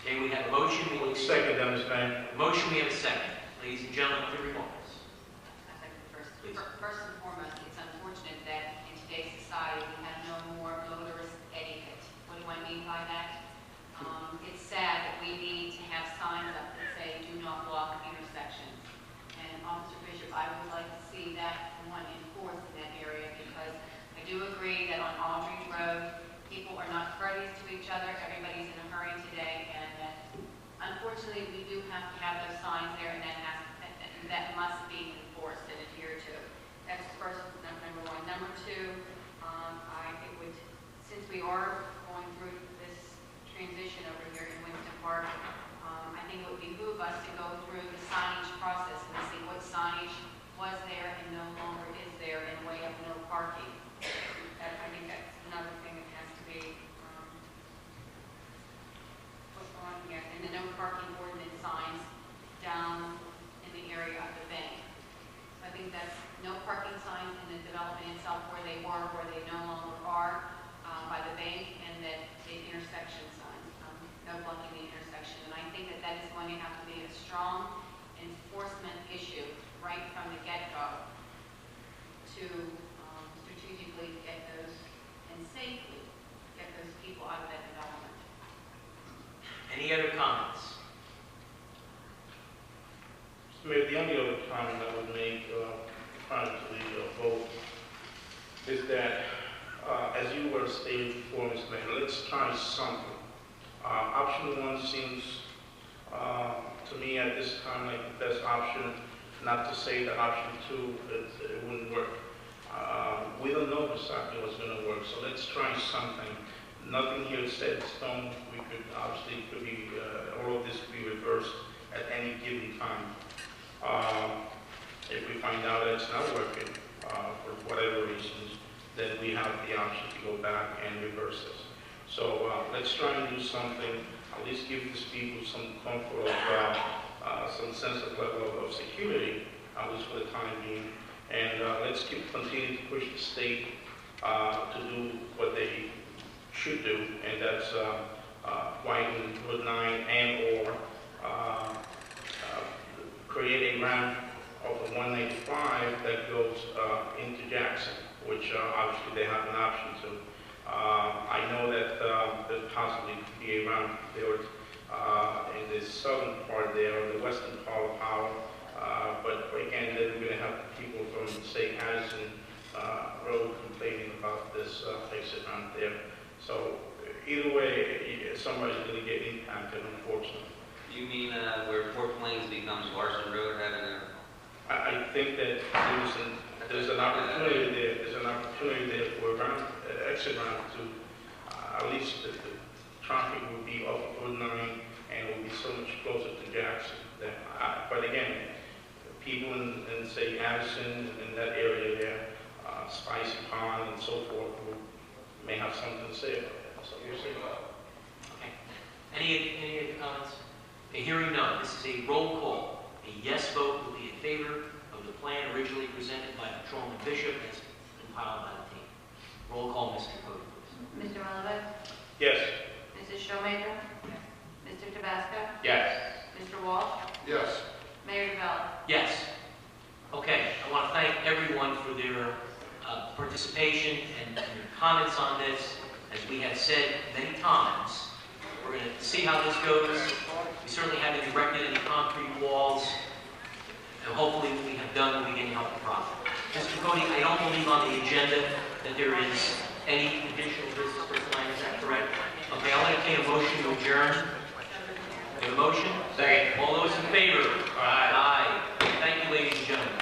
Speaker 1: Okay, we have a motion. We will
Speaker 6: Second, Mr. Mayor.
Speaker 1: motion. We have a second. Ladies and gentlemen, other remarks. Please.
Speaker 7: First and foremost, it's unfortunate that in today's society we have no more motorist etiquette. What do I mean by that? It's sad that we need to have signs up that say "Do not block intersections." And Officer Bishop, I would like to see that one enforced in that area, because I do agree that on Aldrich Road, people are not courteous to each other. Everybody's in a hurry today, and unfortunately, we do have to have those signs there, and that must be enforced and adhered to. That's first, number 1. Number 2, it would, since we are going through this transition over here in Winston Park, I think it would behoove us to go through the signage process and see what signage was there and no longer is there in way of no parking. I think that's another thing that has to be put on here. And the no parking ordinance signs down in the area of the bank. So I think that's no parking signs in the development itself where they were, where they no longer are, by the bank, and that the intersection signs, no blocking the intersection. And I think that that is going to have to be a strong enforcement issue right from the get-go to strategically get those and safely get those people out of that development.
Speaker 1: Any other comments?
Speaker 6: Mayor, the only other comment I would make prior to the vote is that, as you were stating before, Mr. Mayor, let's try something. Option 1 seems to me at this time like the best option, not to say that option 2 it wouldn't work. We don't know exactly what's going to work, so let's try something. Nothing here is set in stone. We could obviously all of this could be reversed at any given time. If we find out that it's not working for whatever reasons, then we have the option to go back and reverse this. So let's try and do something, at least give these people some comfort of some sense of level of security, at least for the time being. And let's continue to push the state to do what they should do, and that's widen Route 9 and or create a ramp of the 195 that goes into Jackson, which obviously they have an option to. I know that there possibly could be a ramp there in the southern part there, or the western part of Howell. But again, then we're going to have people from, say, Addison Road complaining about this exit ramp there. So either way, somebody's going to get impacted, unfortunately.
Speaker 11: You mean where Fort Plains becomes Larson Road, having a...
Speaker 6: I think that there's an opportunity there. There's an opportunity there for a exit ramp to, at least the traffic will be off of Route 9 and will be so much closer to Jackson. But again, people in say, Addison and that area there, Spicy Pond and so forth, may have something to say about that. So we'll see.
Speaker 1: Okay. Any other comments? Okay, hearing none, this is a roll call. A yes vote will be in favor of the plan originally presented by Patrolman Bishop as compiled by the team. Roll call, Mr. Cody, please.
Speaker 2: Mr. Malevich?
Speaker 6: Yes.
Speaker 2: Mrs. Showmaker? Mr. Tabasco?
Speaker 6: Yes.
Speaker 2: Mr. Walsh?
Speaker 4: Yes.
Speaker 2: Mayor DeBella?
Speaker 1: Yes. Okay, I want to thank everyone for their participation and their comments on this. As we have said many times, we're going to see how this goes. We certainly haven't erected any concrete walls, and hopefully what we have done will begin to help the problem. Mr. Cody, I don't believe on the agenda that there is any additional business for tonight, is that correct? Okay, I'll entertain a motion to adjourn. We have a motion? Second. All those in favor? Aye. Thank you, ladies and gentlemen.